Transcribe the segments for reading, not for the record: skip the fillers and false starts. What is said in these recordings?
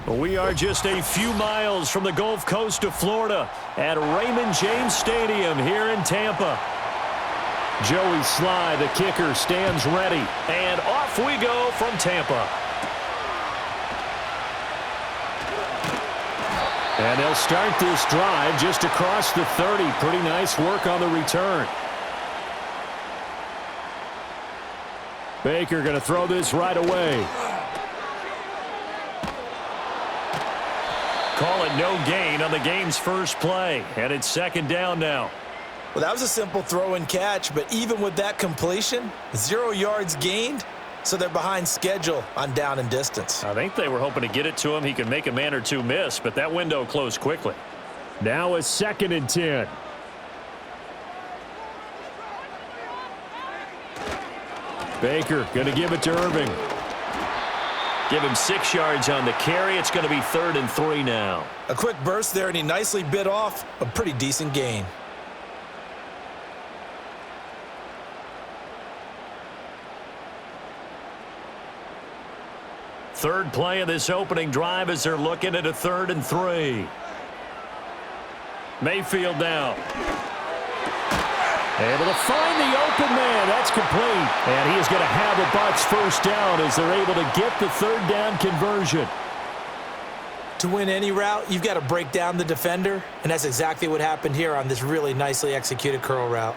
We are just a few miles from the Gulf Coast of Florida at Raymond James Stadium here in Tampa. Joey Sly, the kicker, stands ready. And off we go from Tampa. And they'll start this drive just across the 30. Pretty nice work on the return. Baker going to throw this right away. Call it no gain on the game's first play. And it's second down now. Well, that was a simple throw and catch, but even with that completion, 0 yards gained, so they're behind schedule on down and distance. I think they were hoping to get it to him. He could make a man or two miss, but that window closed quickly. Now a 2nd and 10. Baker going to give it to Irving. Give him 6 yards on the carry. It's going to be 3rd and 3 now. A quick burst there, and he nicely bit off a pretty decent gain. Third play of this opening drive as they're looking at a 3rd and 3. Mayfield now. Able to find the open man. That's complete. And he is going to have a Bucs first down as they're able to get the 3rd down conversion. To win any route, you've got to break down the defender, and that's exactly what happened here on this really nicely executed curl route.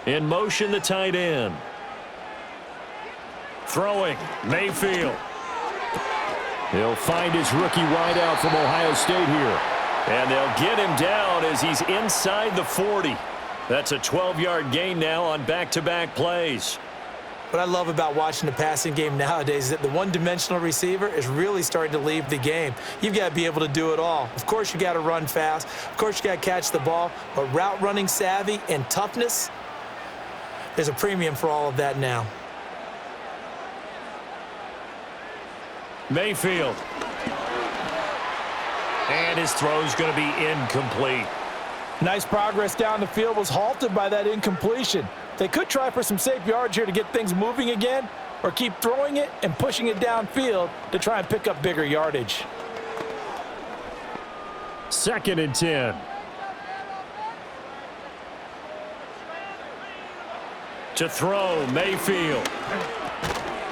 In motion, the tight end. Throwing, Mayfield. He'll find his rookie wideout from Ohio State here. And they'll get him down as he's inside the 40. That's a 12-yard gain now on back-to-back plays. What I love about watching the passing game nowadays is that the one-dimensional receiver is really starting to leave the game. You've got to be able to do it all. Of course, you got to run fast. Of course, you got to catch the ball. But route running savvy and toughness, there's a premium for all of that now. Mayfield. And his throw's going to be incomplete. Nice progress down the field was halted by that incompletion. They could try for some safe yards here to get things moving again, or keep throwing it and pushing it downfield to try and pick up bigger yardage. 2nd and 10. To throw, Mayfield.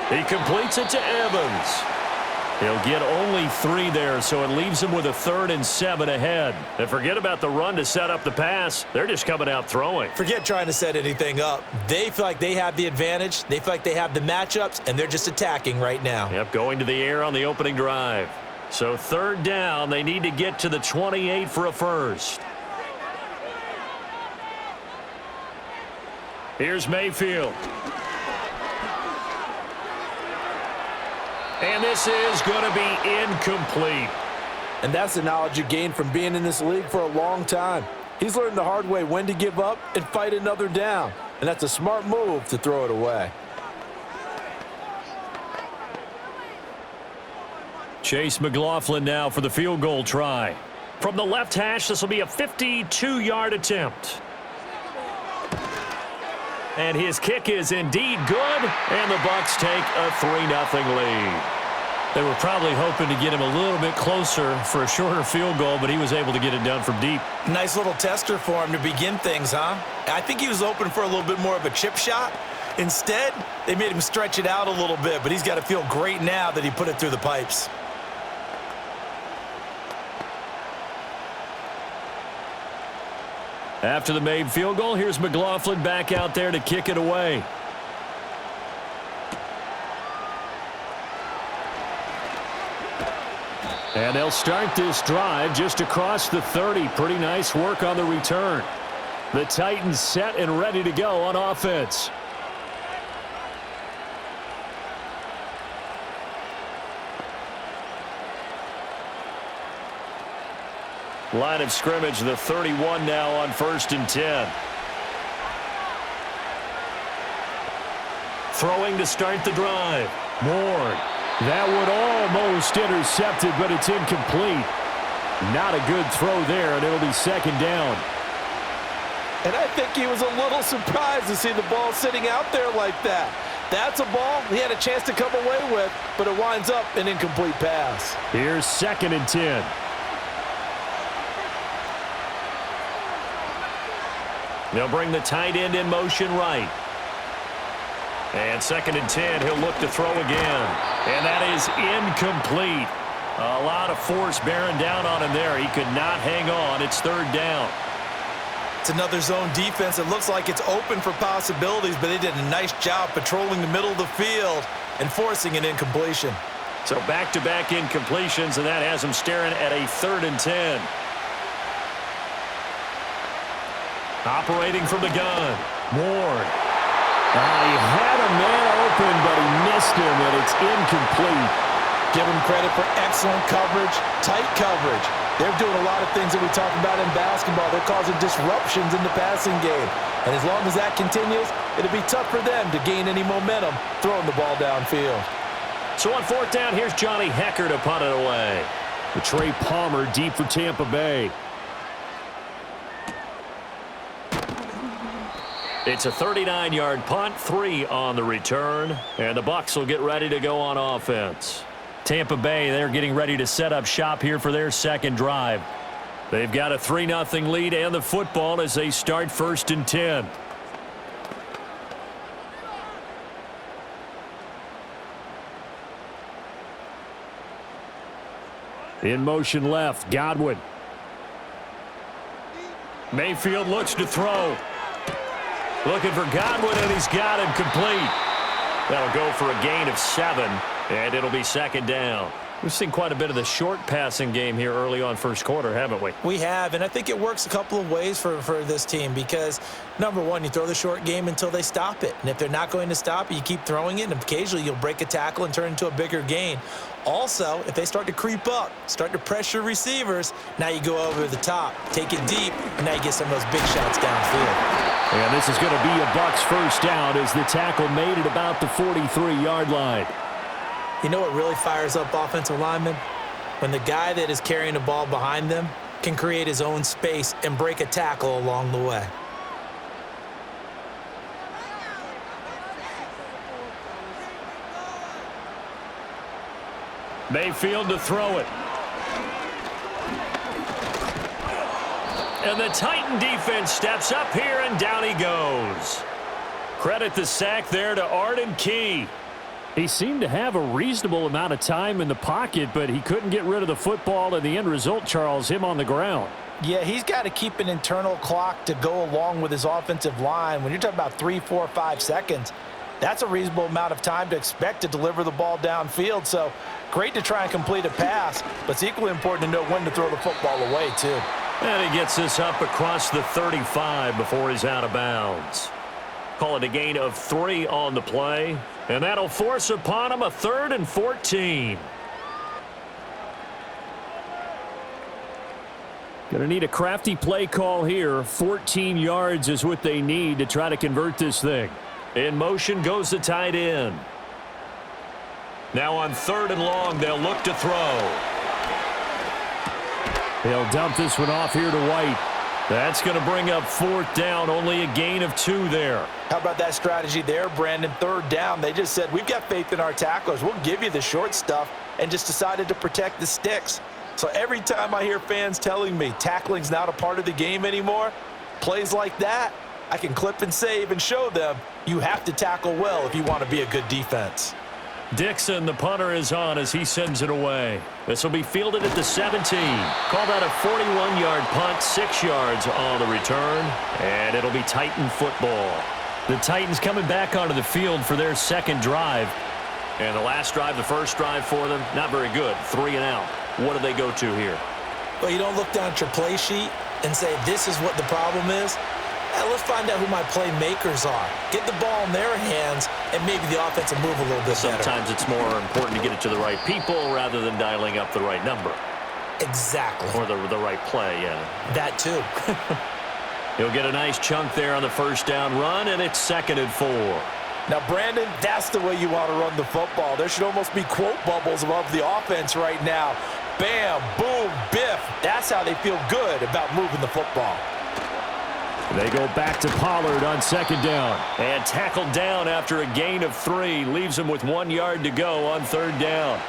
He completes it to Evans. He'll get only 3 there, so it leaves him with a 3rd and 7 ahead. And forget about the run to set up the pass. They're just coming out throwing. Forget trying to set anything up. They feel like they have the advantage. They feel like they have the matchups, and they're just attacking right now. Yep, going to the air on the opening drive. So 3rd down, they need to get to the 28 for a first. Here's Mayfield. And this is going to be incomplete. And that's the knowledge you gain from being in this league for a long time. He's learned the hard way when to give up and fight another down. And that's a smart move to throw it away. Chase McLaughlin now for the field goal try. From the left hash, this will be a 52-yard attempt. And his kick is indeed good, and the Bucs take a 3-0 lead. They were probably hoping to get him a little bit closer for a shorter field goal, but he was able to get it done from deep. Nice little tester for him to begin things, huh? I think he was open for a little bit more of a chip shot. Instead, they made him stretch it out a little bit, but he's got to feel great now that he put it through the pipes. After the made field goal, here's McLaughlin back out there to kick it away. And they'll start this drive just across the 30. Pretty nice work on the return. The Titans set and ready to go on offense. Line of scrimmage, the 31 now on 1st and 10. Throwing to start the drive. Ward. That one almost intercepted, but it's incomplete. Not a good throw there, and it'll be 2nd down. And I think he was a little surprised to see the ball sitting out there like that. That's a ball he had a chance to come away with, but it winds up an incomplete pass. Here's 2nd and 10. They'll bring the tight end in motion right. And 2nd and 10, he'll look to throw again. And that is incomplete. A lot of force bearing down on him there. He could not hang on. It's 3rd down. It's another zone defense. It looks like it's open for possibilities, but they did a nice job patrolling the middle of the field and forcing an incompletion. So back-to-back incompletions, and that has him staring at a 3rd and 10. Operating from the gun, Ward. He had a man open, but he missed him, and it's incomplete. Give him credit for excellent coverage, tight coverage. They're doing a lot of things that we talk about in basketball. They're causing disruptions in the passing game. And as long as that continues, it'll be tough for them to gain any momentum throwing the ball downfield. So on 4th down, here's Johnny Hecker to punt it away. With Trey Palmer deep for Tampa Bay. It's a 39-yard punt, 3 on the return, and the Bucs will get ready to go on offense. Tampa Bay, they're getting ready to set up shop here for their 2nd drive. They've got a 3-0 lead and the football as they start 1st and 10. In motion left, Godwin. Mayfield looks to throw. Looking for Godwin, and he's got him complete. That'll go for a gain of 7, and it'll be 2nd down. We've seen quite a bit of the short passing game here early on 1st quarter, haven't we? We have, and I think it works a couple of ways for this team because, number one, you throw the short game until they stop it. And if they're not going to stop it, you keep throwing it, and occasionally you'll break a tackle and turn it into a bigger gain. Also, if they start to creep up, start to pressure receivers, now you go over the top, take it deep, and now you get some of those big shots downfield. And this is going to be a Bucs 1st down as the tackle made it about the 43-yard line. You know what really fires up offensive linemen? When the guy that is carrying the ball behind them can create his own space and break a tackle along the way. Mayfield to throw it. And the Titan defense steps up here, and down he goes. Credit the sack there to Arden Key. He seemed to have a reasonable amount of time in the pocket, but he couldn't get rid of the football, and the end result, Charles, him on the ground. Yeah, he's got to keep an internal clock to go along with his offensive line. When you're talking about 3, 4, 5 seconds, that's a reasonable amount of time to expect to deliver the ball downfield. So great to try and complete a pass, but it's equally important to know when to throw the football away, too. And he gets this up across the 35 before he's out of bounds. Call it a gain of 3 on the play, and that'll force upon him a 3rd and 14. Going to need a crafty play call here. 14 yards is what they need to try to convert this thing. In motion goes the tight end. Now on 3rd and long, they'll look to throw. They'll dump this one off here to White. That's going to bring up 4th down, only a gain of 2 there. How about that strategy there, Brandon? 3rd down, they just said, we've got faith in our tacklers. We'll give you the short stuff, and just decided to protect the sticks. So every time I hear fans telling me tackling's not a part of the game anymore, plays like that, I can clip and save and show them you have to tackle well if you want to be a good defense. Dixon, the punter, is on as he sends it away. This will be fielded at the 17. Call that a 41-yard punt, 6 yards on the return, and it'll be Titan football. The Titans coming back onto the field for their 2nd drive. And the last drive, the first drive for them, not very good. 3 and out. What do they go to here? Well, you don't look down at your play sheet and say, this is what the problem is. Let's find out who my playmakers are. Get the ball in their hands, and maybe the offense will move a little bit better. Sometimes it's more important to get it to the right people rather than dialing up the right number. Exactly. Or the right play, yeah. That too. He'll get a nice chunk there on the 1st down run, and it's 2nd and 4. Now, Brandon, that's the way you want to run the football. There should almost be quote bubbles above the offense right now. Bam, boom, biff. That's how they feel good about moving the football. They go back to Pollard on second down. And tackled down after a gain of 3. Leaves him with 1 yard to go on third down.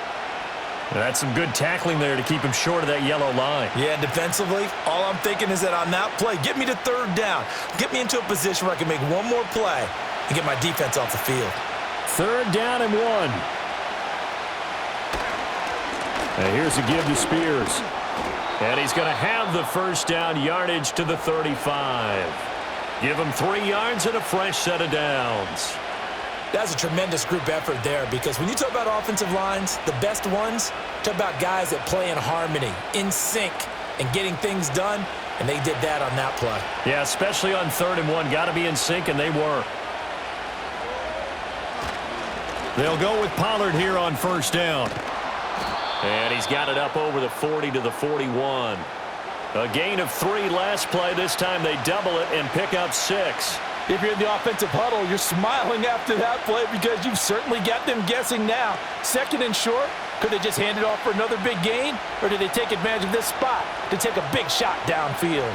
That's some good tackling there to keep him short of that yellow line. Yeah, and defensively, all I'm thinking is that on that play, get me to third down. Get me into a position where I can make one more play and get my defense off the field. Third down and 1. And here's a give to Spears. And he's going to have the first down yardage to the 35. Give him 3 yards and a fresh set of downs. That's a tremendous group effort there, because when you talk about offensive lines, the best ones, talk about guys that play in harmony, in sync, and getting things done, and they did that on that play. Yeah, especially on 3rd and 1. Got to be in sync, and they were. They'll go with Pollard here on first down. And he's got it up over the 40 to the 41. A gain of 3 last play. This time they double it and pick up 6. If you're in the offensive huddle, you're smiling after that play because you've certainly got them guessing now. Second and short, could they just hand it off for another big gain? Or did they take advantage of this spot to take a big shot downfield?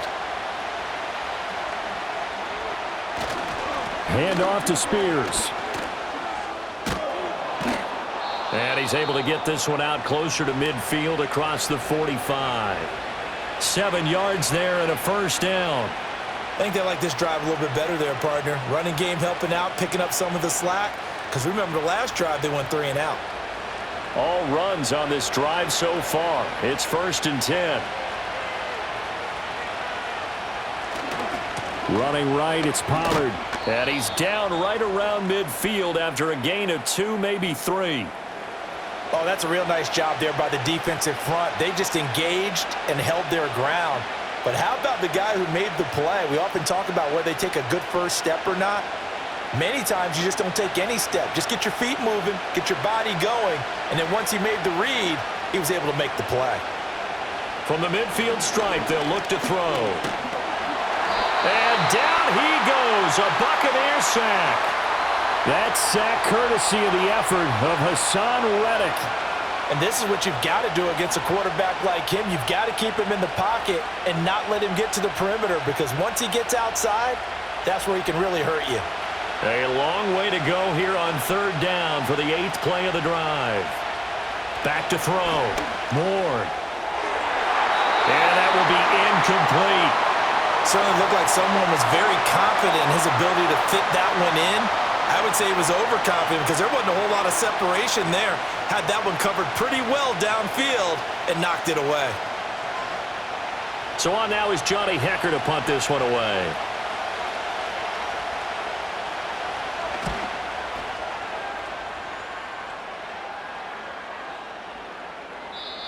Hand off to Spears. And he's able to get this one out closer to midfield across the 45. 7 yards there and a first down. I think they like this drive a little bit better there, partner. Running game helping out, picking up some of the slack. Because remember, the last drive they went 3 and out. All runs on this drive so far. It's 1st and 10. Running right, it's Pollard. And he's down right around midfield after a gain of 2, maybe 3. Oh, that's a real nice job there by the defensive front. They just engaged and held their ground. But how about the guy who made the play? We often talk about whether they take a good first step or not. Many times you just don't take any step. Just get your feet moving, get your body going, and then once he made the read, he was able to make the play. From the midfield stripe, they'll look to throw. And down he goes, a Buccaneer sack. That sack courtesy of the effort of Hassan Reddick. And this is what you've got to do against a quarterback like him. You've got to keep him in the pocket and not let him get to the perimeter, because once he gets outside, that's where he can really hurt you. A long way to go here on 3rd down for the 8th play of the drive. Back to throw. Moore. And that will be incomplete. Certainly looked like someone was very confident in his ability to fit that one in. I would say he was overconfident because there wasn't a whole lot of separation there. Had that one covered pretty well downfield and knocked it away. So on now is Johnny Hecker to punt this one away.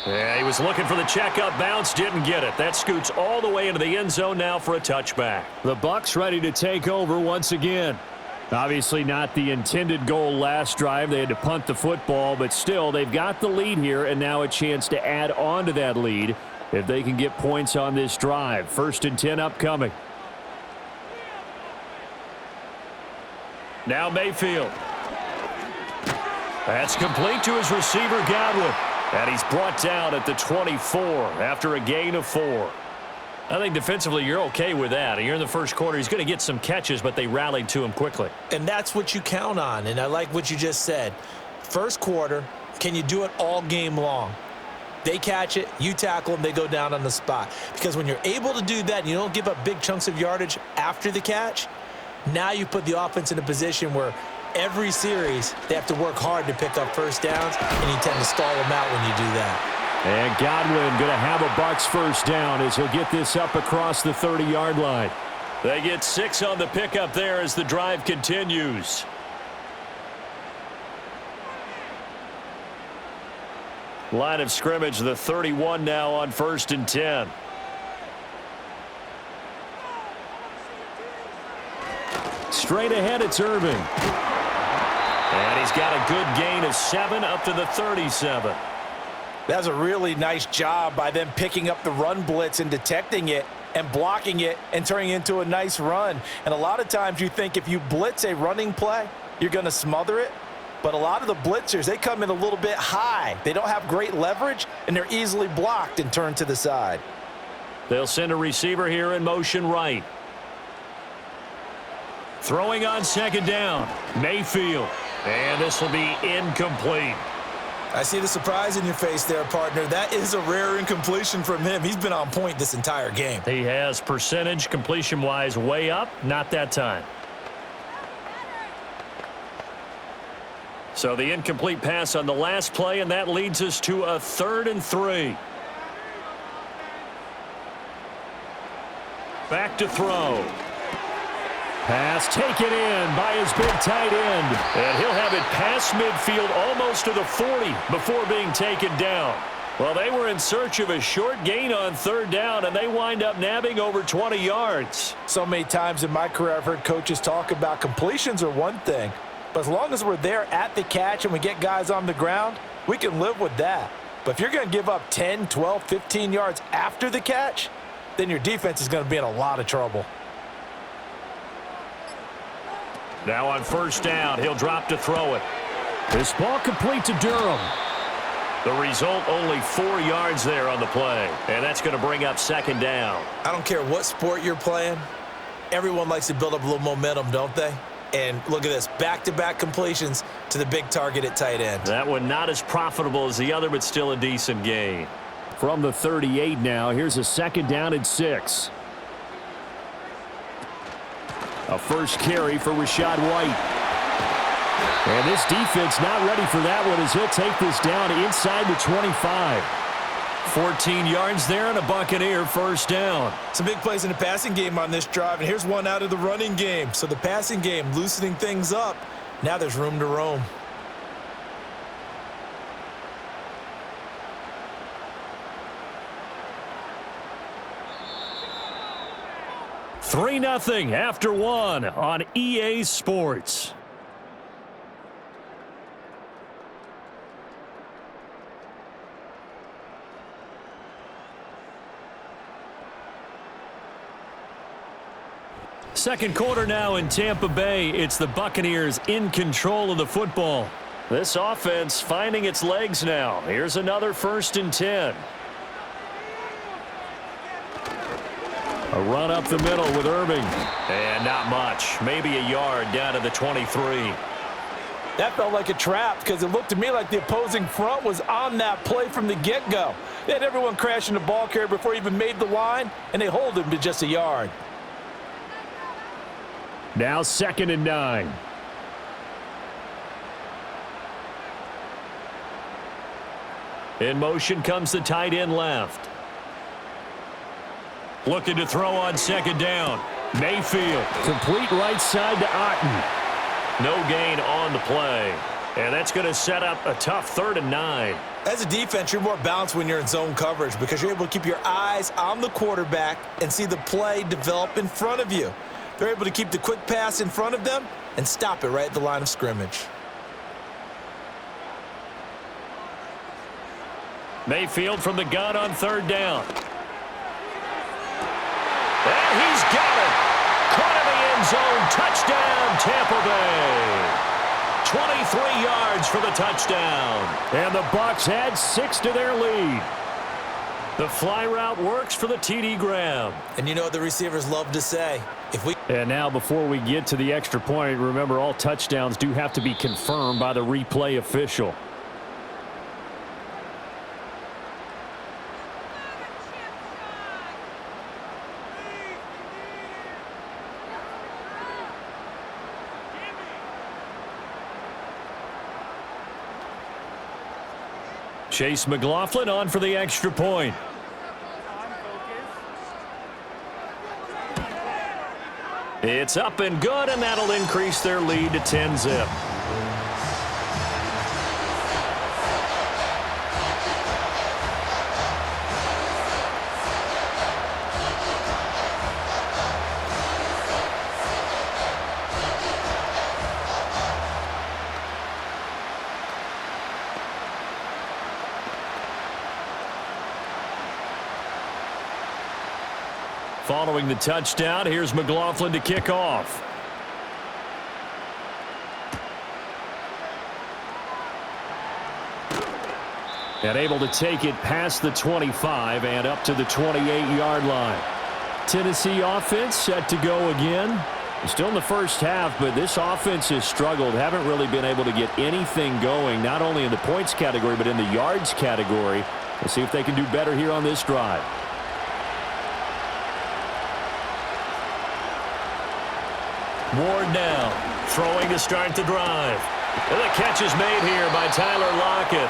Yeah, he was looking for the checkup bounce, didn't get it. That scoots all the way into the end zone now for a touchback. The Bucs ready to take over once again. Obviously not the intended goal last drive. They had to punt the football, but still they've got the lead here and now a chance to add on to that lead if they can get points on this drive. 1st and 10 upcoming. Now Mayfield. That's complete to his receiver, Godwin. And he's brought down at the 24 after a gain of 4. I think defensively you're okay with that. You're in the first quarter. He's going to get some catches, but they rallied to him quickly. And that's what you count on, and I like what you just said. First quarter, can you do it all game long? They catch it, you tackle them, they go down on the spot. Because when you're able to do that and you don't give up big chunks of yardage after the catch, now you put the offense in a position where every series they have to work hard to pick up first downs, and you tend to stall them out when you do that. And Godwin going to have a Bucs first down as he'll get this up across the 30-yard line. They get 6 on the pickup there as the drive continues. Line of scrimmage, the 31 now on 1st and 10. Straight ahead, it's Irving. And he's got a good gain of 7 up to the 37. That's a really nice job by them picking up the run blitz and detecting it and blocking it and turning it into a nice run. And a lot of times you think if you blitz a running play, you're going to smother it. But a lot of the blitzers, they come in a little bit high. They don't have great leverage, and they're easily blocked and turned to the side. They'll send a receiver here in motion right. Throwing on second down, Mayfield. And this will be incomplete. I see the surprise in your face there, partner. That is a rare incompletion from him. He's been on point this entire game. He has percentage completion-wise way up, not that time. So the incomplete pass on the last play, and that leads us to a 3rd and 3. Back to throw. Pass taken in by his big tight end. And he'll have it past midfield almost to the 40 before being taken down. Well, they were in search of a short gain on 3rd down, and they wind up nabbing over 20 yards. So many times in my career I've heard coaches talk about completions are one thing, but as long as we're there at the catch and we get guys on the ground, we can live with that. But if you're going to give up 10, 12, 15 yards after the catch, then your defense is going to be in a lot of trouble. Now on 1st down, he'll drop to throw it. This ball complete to Durham. The result, only 4 yards there on the play. And that's going to bring up 2nd down. I don't care what sport you're playing. Everyone likes to build up a little momentum, don't they? And look at this, back-to-back completions to the big target at tight end. That one not as profitable as the other, but still a decent gain. From the 38 now, here's a 2nd down and 6. A first carry for Rachaad White. And this defense not ready for that one as he'll take this down inside the 25. 14 yards there and a Buccaneer 1st down. Some big plays in the passing game on this drive, and here's one out of the running game. So the passing game loosening things up. Now there's room to roam. Three 3-0 after 1 on EA Sports. Second quarter now in Tampa Bay. It's the Buccaneers in control of the football. This offense finding its legs now. Here's another 1st and 10. A run up the middle with Irving. And not much. Maybe a yard down to the 23. That felt like a trap because it looked to me like the opposing front was on that play from the get-go. They had everyone crashing the ball carrier before he even made the line, and they hold him to just a yard. Now 2nd and 9. In motion comes the tight end left. Looking to throw on 2nd down. Mayfield. Complete right side to Otten. No gain on the play. And that's going to set up a tough 3rd and 9. As a defense, you're more balanced when you're in zone coverage because you're able to keep your eyes on the quarterback and see the play develop in front of you. They're able to keep the quick pass in front of them and stop it right at the line of scrimmage. Mayfield from the gun on 3rd down. And he's got it. Caught in the end zone. Touchdown, Tampa Bay. 23 yards for the touchdown. And the Bucs add 6 to their lead. The fly route works for the TD grab. And you know what the receivers love to say? And now before we get to the extra point, remember all touchdowns do have to be confirmed by the replay official. Chase McLaughlin on for the extra point. It's up and good, and that'll increase their lead to 10-zip. Following the touchdown, here's McLaughlin to kick off. And able to take it past the 25 and up to the 28-yard line. Tennessee offense set to go again. Still in the first half, but this offense has struggled. Haven't really been able to get anything going, not only in the points category, but in the yards category. Let's see if they can do better here on this drive. Ward now, throwing to start the drive. And the catch is made here by Tyler Lockett.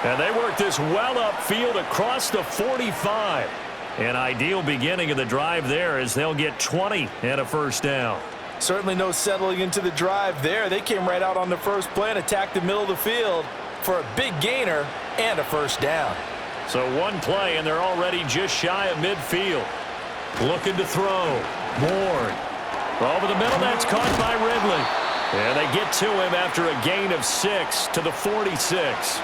And they work this well upfield across the 45. An ideal beginning of the drive there as they'll get 20 and a first down. Certainly no settling into the drive there. They came right out on the first play and attacked the middle of the field for a big gainer and a first down. So one play, and they're already just shy of midfield. Looking to throw. Ward. Over the middle, that's caught by Ridley. And they get to him after a gain of 6 to the 46.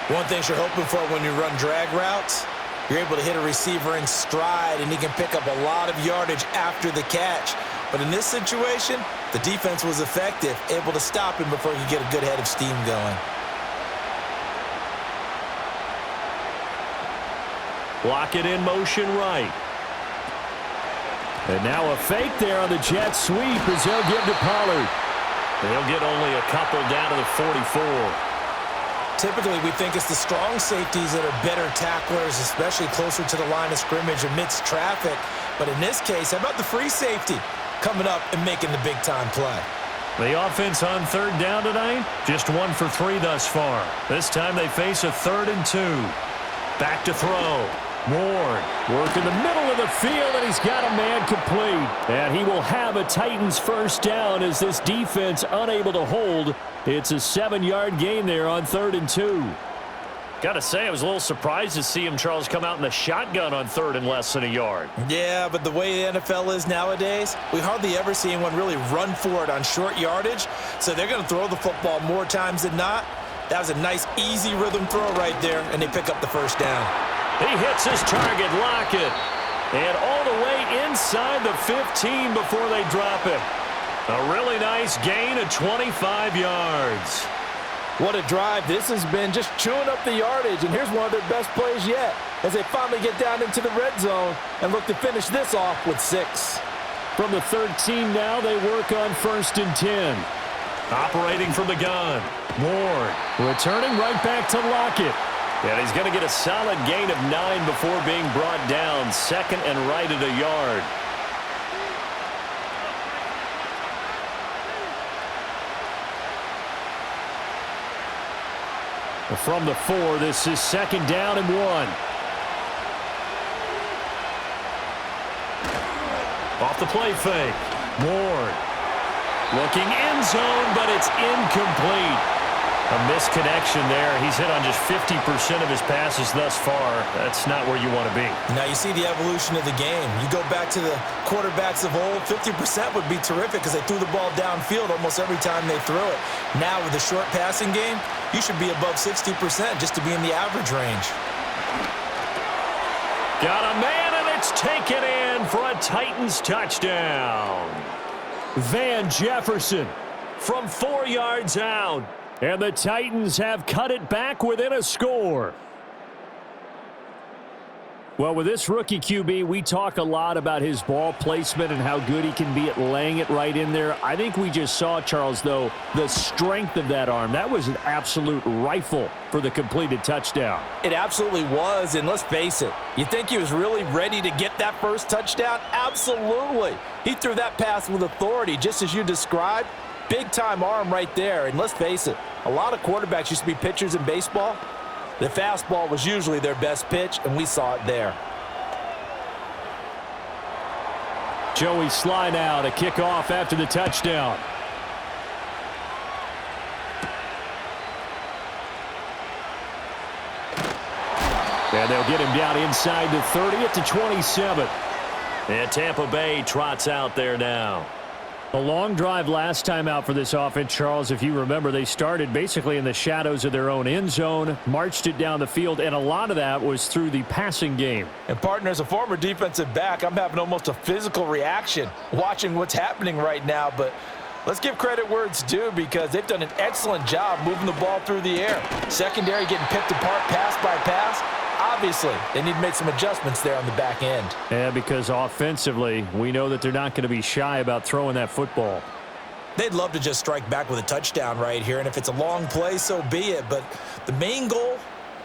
One thing you're hoping for when you run drag routes, you're able to hit a receiver in stride, and he can pick up a lot of yardage after the catch. But in this situation, the defense was effective, able to stop him before he could get a good head of steam going. Block it in motion right. And now a fake there on the jet sweep as they'll give to Pollard. They'll get only a couple down to the 44. Typically, we think it's the strong safeties that are better tacklers, especially closer to the line of scrimmage amidst traffic. But in this case, how about the free safety coming up and making the big-time play? The offense on third down tonight, just 1 for 3 thus far. This time they face a 3rd and 2. Back to throw. Ward work in the middle of the field, and he's got a man complete. And he will have a Titans first down as this defense unable to hold. It's a 7-yard gain there on 3rd and 2. Got to say, I was a little surprised to see him, Charles, come out in the shotgun on 3rd and less than a yard. Yeah, but the way the NFL is nowadays, we hardly ever see anyone really run for it on short yardage. So they're going to throw the football more times than not. That was a nice, easy rhythm throw right there, and they pick up the first down. He hits his target, Lockett. And all the way inside the 15 before they drop him. A really nice gain of 25 yards. What a drive this has been, just chewing up the yardage. And here's one of their best plays yet as they finally get down into the red zone and look to finish this off with 6. From the 13 now, they work on 1st and 10. Operating from the gun. Ward returning right back to Lockett. And he's going to get a solid gain of 9 before being brought down. 2nd and right at a yard. From the 4, this is 2nd down and 1. Off the play fake. Ward looking end zone, but it's incomplete. A misconnection there. He's hit on just 50% of his passes thus far. That's not where you want to be. Now you see the evolution of the game. You go back to the quarterbacks of old, 50% would be terrific because they threw the ball downfield almost every time they threw it. Now with the short passing game, you should be above 60% just to be in the average range. Got a man, and it's taken in for a Titans touchdown. Van Jefferson from 4 yards out. And the Titans have cut it back within a score. Well, with this rookie QB, we talk a lot about his ball placement and how good he can be at laying it right in there. I think we just saw, Charles, though, the strength of that arm. That was an absolute rifle for the completed touchdown. It absolutely was, and let's face it, you think he was really ready to get that first touchdown? Absolutely. He threw that pass with authority, just as you described. Big-time arm right there, and let's face it, a lot of quarterbacks used to be pitchers in baseball. The fastball was usually their best pitch, and we saw it there. Joey Sly now to kick off after the touchdown. And they'll get him down inside the 30 at the 27. And Tampa Bay trots out there now. A long drive last time out for this offense, Charles. If you remember, they started basically in the shadows of their own end zone, marched it down the field, and a lot of that was through the passing game. And, partner, as a former defensive back, I'm having almost a physical reaction watching what's happening right now. But let's give credit where it's due because they've done an excellent job moving the ball through the air. Secondary getting picked apart pass by pass. Obviously, they need to make some adjustments there on the back end. Yeah, because offensively, we know that they're not going to be shy about throwing that football. They'd love to just strike back with a touchdown right here, and if it's a long play, so be it. But the main goal,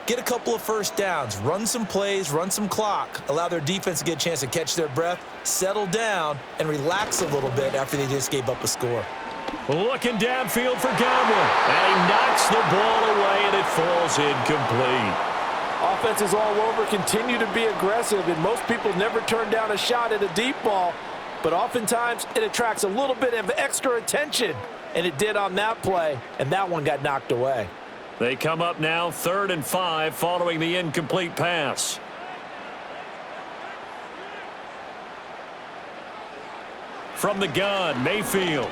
get a couple of first downs, run some plays, run some clock, allow their defense to get a chance to catch their breath, settle down, and relax a little bit after they just gave up a score. Looking downfield for Godwin, and he knocks the ball away, and it falls incomplete. Offenses all over continue to be aggressive, and most people never turn down a shot at a deep ball. But oftentimes, it attracts a little bit of extra attention, and it did on that play, and that one got knocked away. They come up now 3rd and 5 following the incomplete pass. From the gun, Mayfield.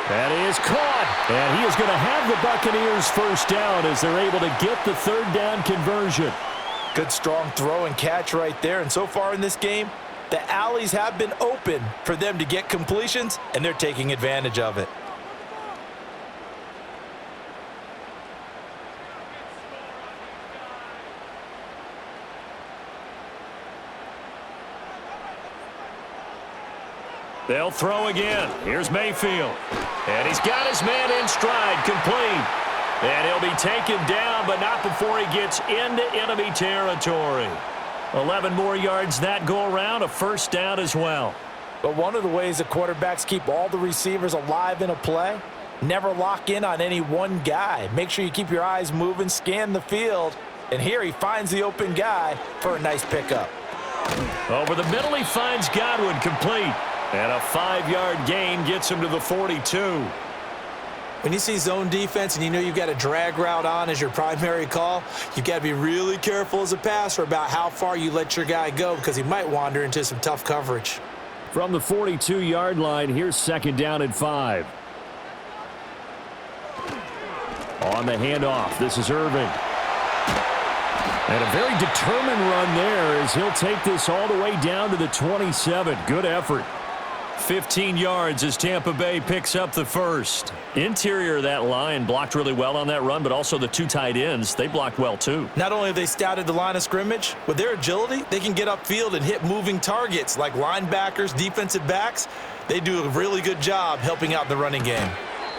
That is caught, and he is going to have the Buccaneers first down as they're able to get the 3rd down conversion. Good strong throw and catch right there, and so far in this game, the alleys have been open for them to get completions, and they're taking advantage of it. They'll throw again. Here's Mayfield. And he's got his man in stride, complete. And he'll be taken down, but not before he gets into enemy territory. 11 more yards that go around, a first down as well. But one of the ways the quarterbacks keep all the receivers alive in a play, never lock in on any one guy. Make sure you keep your eyes moving, scan the field, and here he finds the open guy for a nice pickup. Over the middle, he finds Godwin, complete. And a 5-yard gain gets him to the 42. When you see zone defense and you know you've got a drag route on as your primary call, you've got to be really careful as a passer about how far you let your guy go because he might wander into some tough coverage. From the 42-yard line, here's 2nd down and 5. On the handoff, this is Irving. And a very determined run there as he'll take this all the way down to the 27. Good effort. 15 yards as Tampa Bay picks up the first. Interior of that line blocked really well on that run, but also the 2 tight ends, they blocked well too. Not only have they scouted the line of scrimmage, with their agility, they can get upfield and hit moving targets like linebackers, defensive backs. They do a really good job helping out the running game.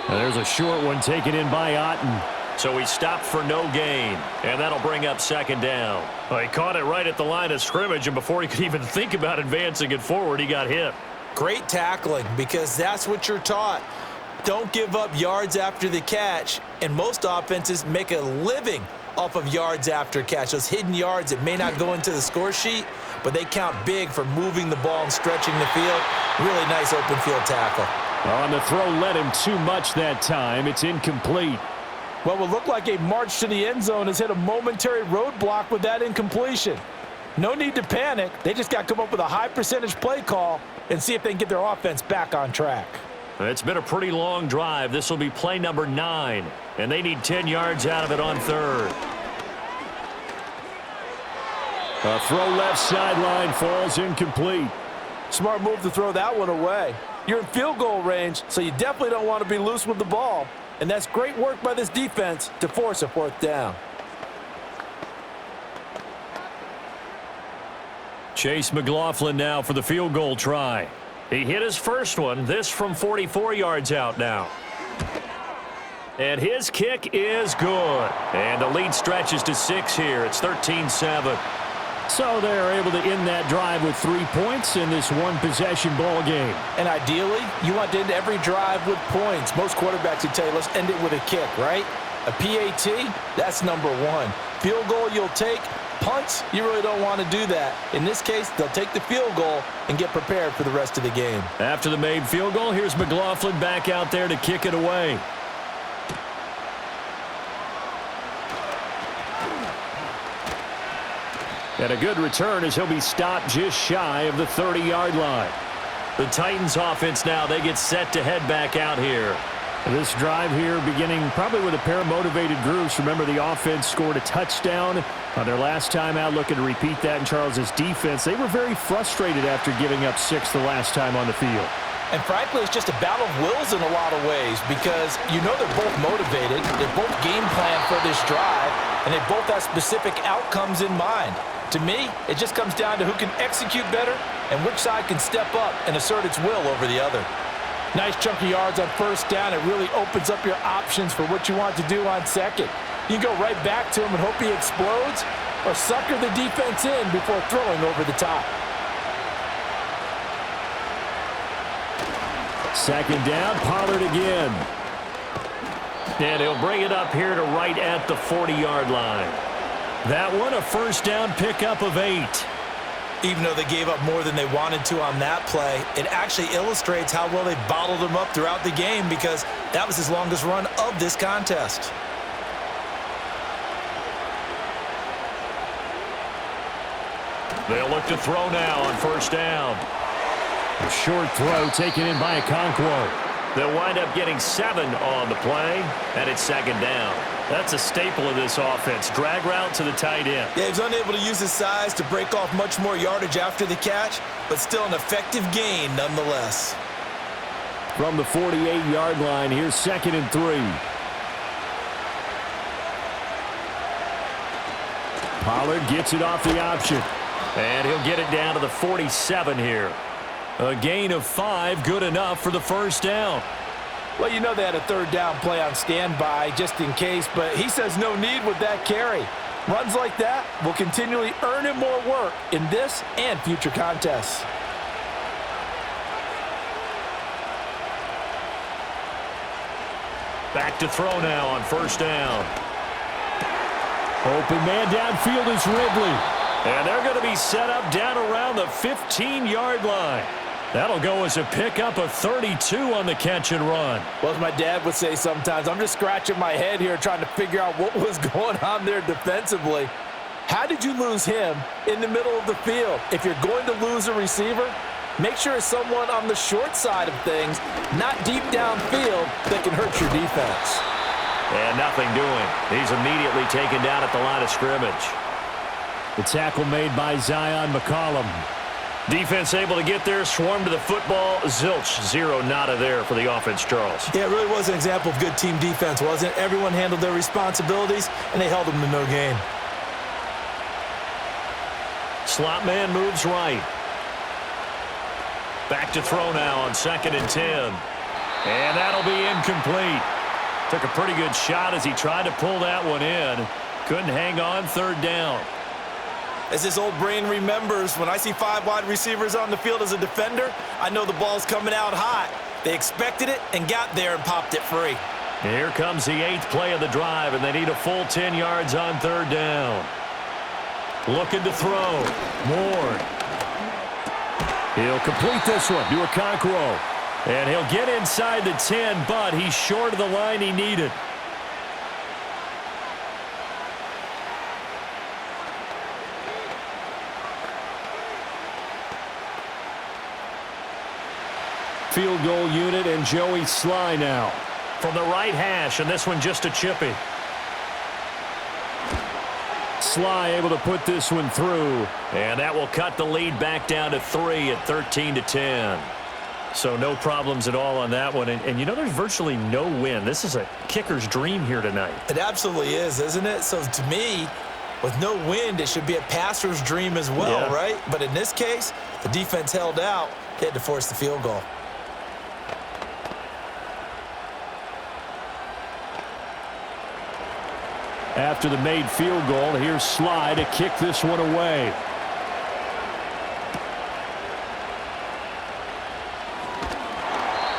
And there's a short one taken in by Otten. So he stopped for no gain, and that'll bring up 2nd down. Well, he caught it right at the line of scrimmage, and before he could even think about advancing it forward, he got hit. Great tackling, because that's what you're taught. Don't give up yards after the catch, and most offenses make a living off of yards after catch. Those hidden yards that may not go into the score sheet, but they count big for moving the ball and stretching the field. Really nice open field tackle. On the throw led him too much that time. It's incomplete. What would look like a march to the end zone has hit a momentary roadblock with that incompletion. No need to panic. They just got to come up with a high percentage play call and see if they can get their offense back on track. It's been a pretty long drive. This will be play number 9, and they need 10 yards out of it on 3rd. A throw left sideline falls incomplete. Smart move to throw that one away. You're in field goal range, so you definitely don't want to be loose with the ball. And that's great work by this defense to force a 4th down. Chase McLaughlin now for the field goal try. He hit his first one, this from 44 yards out now. And his kick is good. And the lead stretches to 6 here. It's 13-7. So they're able to end that drive with 3 points in this one-possession ball game. And ideally, you want to end every drive with points. Most quarterbacks would tell you, let's end it with a kick, right? A PAT, that's number 1. Field goal you'll take. Punts, you really don't want to do that. In this case, they'll take the field goal and get prepared for the rest of the game. After the made field goal, here's McLaughlin back out there to kick it away. And a good return as he'll be stopped just shy of the 30-yard line. The Titans offense now, they get set to head back out here. This drive here beginning probably with a pair of motivated groups. Remember, the offense scored a touchdown on their last time out, looking to repeat that in Charles's defense. They were very frustrated after giving up 6 the last time on the field. And frankly, it's just a battle of wills in a lot of ways because you know they're both motivated, they're both game planned for this drive, and they both have specific outcomes in mind. To me, it just comes down to who can execute better and which side can step up and assert its will over the other. Nice chunk of yards on first down. It really opens up your options for what you want to do on second. You can go right back to him and hope he explodes, or sucker the defense in before throwing over the top. Second down, Pollard again. And he'll bring it up here to right at the 40-yard line. That one a first down pickup of 8. Even though they gave up more than they wanted to on that play, it actually illustrates how well they bottled him up throughout the game because that was his longest run of this contest. They'll look to throw now on first down. A short throw taken in by Okonkwo. They'll wind up getting 7 on the play, and it's second down. That's a staple of this offense. Drag route to the tight end. Yeah, he's unable to use his size to break off much more yardage after the catch, but still an effective gain nonetheless. From the 48-yard line, here's 2nd and 3. Pollard gets it off the option. And he'll get it down to the 47 here. A gain of 5, good enough for the first down. Well, you know they had a third down play on standby just in case, but he says no need with that carry. Runs like that will continually earn him more work in this and future contests. Back to throw now on first down. Open man downfield is Ridley. And they're going to be set up down around the 15-yard line. That'll go as a pickup of 32 on the catch and run. Well, as my dad would say sometimes, I'm just scratching my head here trying to figure out what was going on there defensively. How did you lose him in the middle of the field? If you're going to lose a receiver, make sure it's someone on the short side of things, not deep downfield, that can hurt your defense. And nothing doing. He's immediately taken down at the line of scrimmage. The tackle made by Zion McCollum. Defense able to get there, swarm to the football. Zilch, 0 nada there for the offense, Charles. Yeah, it really was an example of good team defense, wasn't it? Everyone handled their responsibilities, and they held them to no gain. Slot man moves right. Back to throw now on 2nd and 10. And that'll be incomplete. Took a pretty good shot as he tried to pull that one in. Couldn't hang on, third down. As this old brain remembers, when I see 5 wide receivers on the field as a defender, I know the ball's coming out hot. They expected it and got there and popped it free. Here comes the 8th play of the drive, and they need a full 10 yards on third down. Looking to throw. Ward. He'll complete this one to Okonkwo. And he'll get inside the 10, but he's short of the line he needed. Field goal unit and Joey Sly now. From the right hash, and this one just a chippy. Sly able to put this one through. And that will cut the lead back down to 3 at 13-10. So no problems at all on that one. And you know, there's virtually no win. This is a kicker's dream here tonight. It absolutely is, isn't it? So to me, with no wind, it should be a passer's dream as well, right? But in this case, the defense held out. They had to force the field goal. After the made field goal, here's Sly to kick this one away.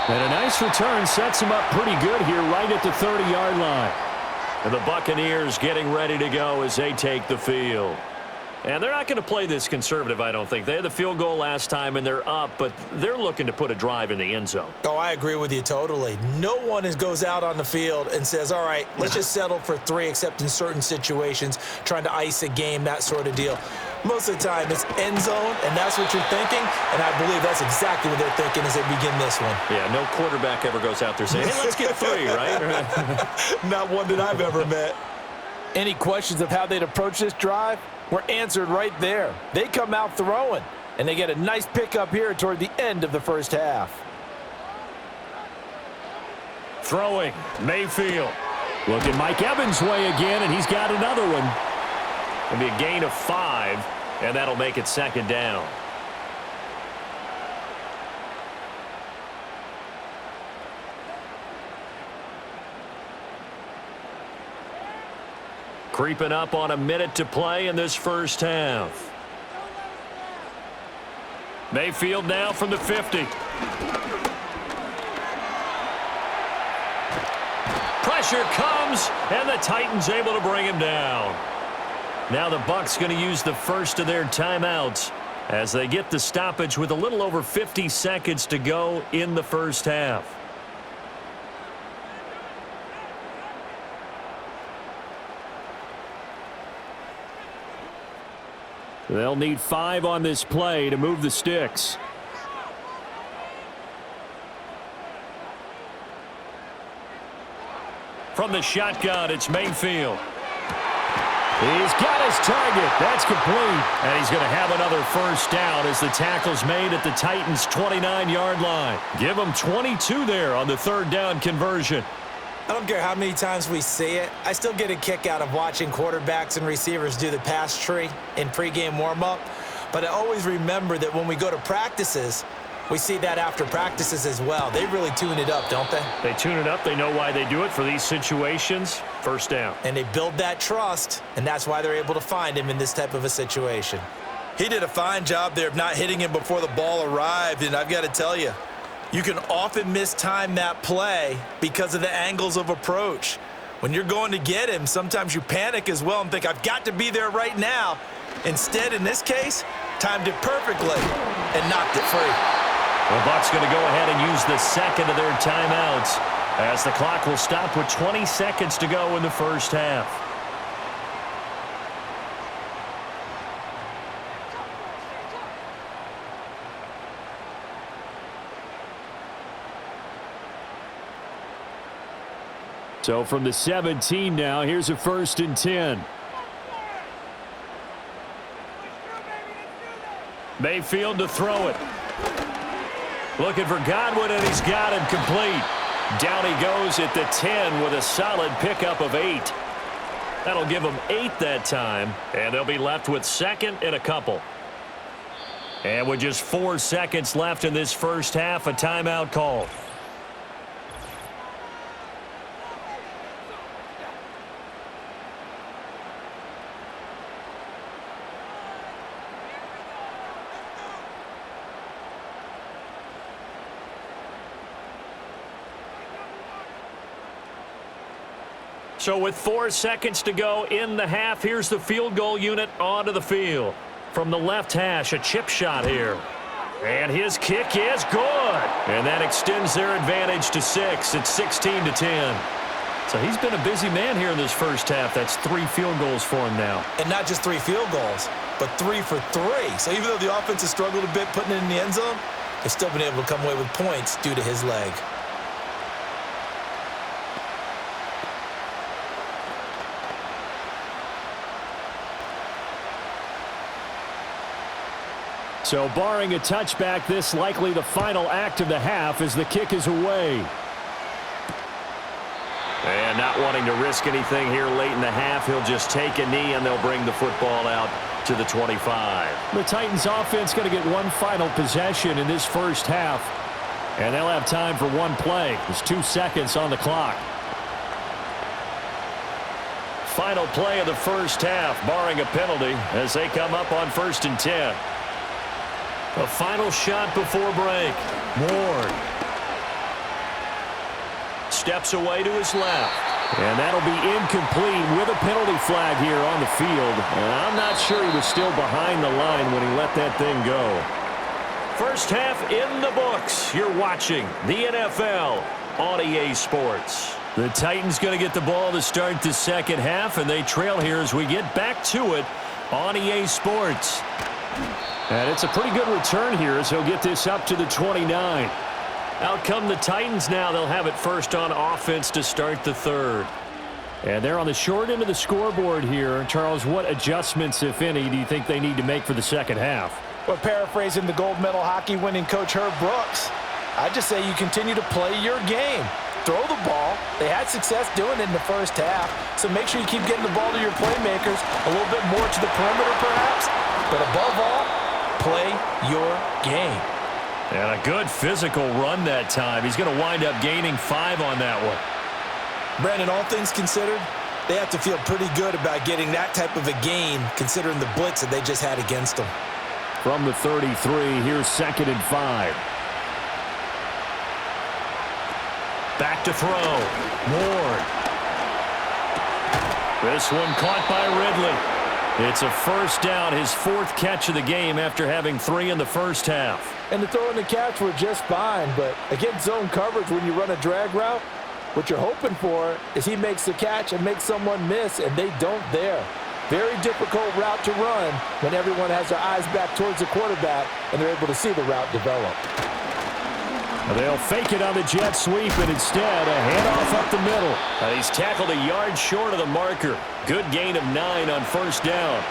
And a nice return sets him up pretty good here right at the 30-yard line. And the Buccaneers getting ready to go as they take the field. And they're not going to play this conservative, I don't think. They had the field goal last time, and they're up, but they're looking to put a drive in the end zone. Oh, I agree with you totally. No one goes out on the field and says, all right, let's just settle for 3, except in certain situations, trying to ice a game, that sort of deal. Most of the time, it's end zone, and that's what you're thinking, and I believe that's exactly what they're thinking as they begin this one. Yeah, no quarterback ever goes out there saying, hey, let's get 3, right? Not one that I've ever met. Any questions of how they'd approach this drive were answered right there. They come out throwing, and they get a nice pickup here toward the end of the first half. Throwing, Mayfield. Looking Mike Evans' way again, and he's got another one. It'll be a gain of 5, and that'll make it 2nd down. Creeping up on a minute to play in this first half. Mayfield now from the 50. Pressure comes, and the Titans able to bring him down. Now the Bucs going to use the first of their timeouts as they get the stoppage with a little over 50 seconds to go in the first half. They'll need 5 on this play to move the sticks. From the shotgun, it's Mayfield. He's got his target. That's complete. And he's going to have another first down as the tackle's made at the Titans' 29-yard line. Give them 22 there on the 3rd down conversion. I don't care how many times we see it. I still get a kick out of watching quarterbacks and receivers do the pass tree in pregame warm-up. But I always remember that when we go to practices, we see that after practices as well. They really tune it up, don't they? They tune it up. They know why they do it for these situations. First down. And they build that trust, and that's why they're able to find him in this type of a situation. He did a fine job there of not hitting him before the ball arrived, and I've got to tell you, you can often mistime that play because of the angles of approach. When you're going to get him, sometimes you panic as well and think, I've got to be there right now. Instead, in this case, timed it perfectly and knocked it free. The Bucs going to go ahead and use the second of their timeouts as the clock will stop with 20 seconds to go in the first half. So from the 17 now, here's a 1st and 10. Mayfield to throw it. Looking for Godwin, and he's got him complete. Down he goes at the 10 with a solid pickup of 8. That'll give them 8 that time, and they'll be left with 2nd and a couple. And with just 4 seconds left in this first half, a timeout call. So with 4 seconds to go in the half, here's the field goal unit onto the field. From the left hash, a chip shot here. And his kick is good. And that extends their advantage to 6. It's 16-10. So he's been a busy man here in this first half. That's 3 field goals for him now. And not just 3 field goals, but 3 for 3. So even though the offense has struggled a bit putting it in the end zone, they've still been able to come away with points due to his leg. So barring a touchback, this likely the final act of the half as the kick is away. And not wanting to risk anything here late in the half, he'll just take a knee and they'll bring the football out to the 25. The Titans offense going to get one final possession in this first half. And they'll have time for one play. There's 2 seconds on the clock. Final play of the first half, barring a penalty, as they come up on 1st and 10. A final shot before break. Ward steps away to his left. And that'll be incomplete with a penalty flag here on the field. And I'm not sure he was still behind the line when he let that thing go. First half in the books. You're watching the NFL on EA Sports. The Titans going to get the ball to start the second half, and they trail here as we get back to it on EA Sports. And it's a pretty good return here as he'll get this up to the 29. Out come the Titans now. They'll have it first on offense to start the third. And they're on the short end of the scoreboard here. Charles, what adjustments, if any, do you think they need to make for the second half? Well, paraphrasing the gold medal hockey winning coach Herb Brooks, I just say you continue to play your game. throw the ball. They had success doing it in the first half, so make sure you keep getting the ball to your playmakers, a little bit more to the perimeter perhaps, but above all, play your game. And a good physical run that time. He's going to wind up gaining 5 on that one. Brandon, all things considered, they have to feel pretty good about getting that type of a gain considering the blitz that they just had against them. From the 33, here's 2nd and 5. Back to throw. Ward. This one caught by Ridley. It's a first down, his 4th catch of the game after having 3 in the first half. And the throw and the catch were just fine, but against zone coverage when you run a drag route, what you're hoping for is he makes the catch and makes someone miss, and they don't there. Very difficult route to run when everyone has their eyes back towards the quarterback and they're able to see the route develop. They'll fake it on the jet sweep, and instead a handoff up the middle. He's tackled a yard short of the marker. Good gain of 9 on first down.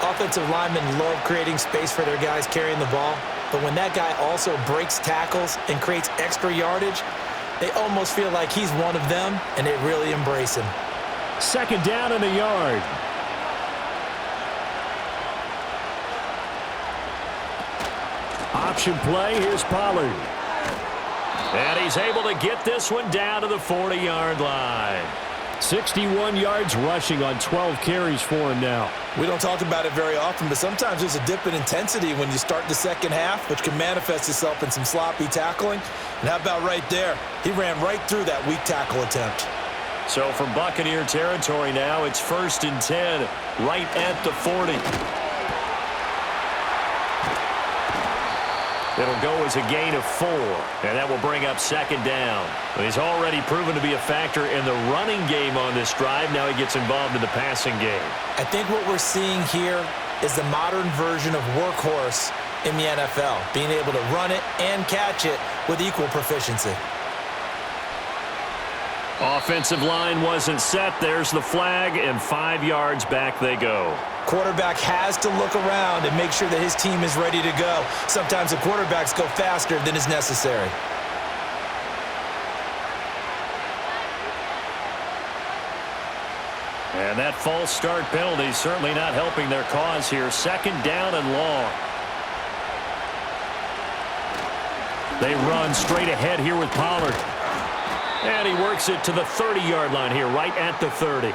Offensive linemen love creating space for their guys carrying the ball, but when that guy also breaks tackles and creates extra yardage, they almost feel like he's one of them, and they really embrace him. 2nd down and a yard. Option play, here's Pollard. And he's able to get this one down to the 40-yard line. 61 yards rushing on 12 carries for him now. We don't talk about it very often, but sometimes there's a dip in intensity when you start the second half, which can manifest itself in some sloppy tackling. And how about right there? He ran right through that weak tackle attempt. So from Buccaneer territory now, it's 1st and 10, right at the 40. It'll go as a gain of 4, and that will bring up 2nd down. He's already proven to be a factor in the running game on this drive. Now he gets involved in the passing game. I think what we're seeing here is the modern version of workhorse in the NFL, being able to run it and catch it with equal proficiency. Offensive line wasn't set. There's the flag, and 5 yards back they go. Quarterback has to look around and make sure that his team is ready to go. Sometimes the quarterbacks go faster than is necessary. And that false start penalty certainly not helping their cause here. 2nd down and long. They run straight ahead here with Pollard. And he works it to the 30-yard line here, right at the 30.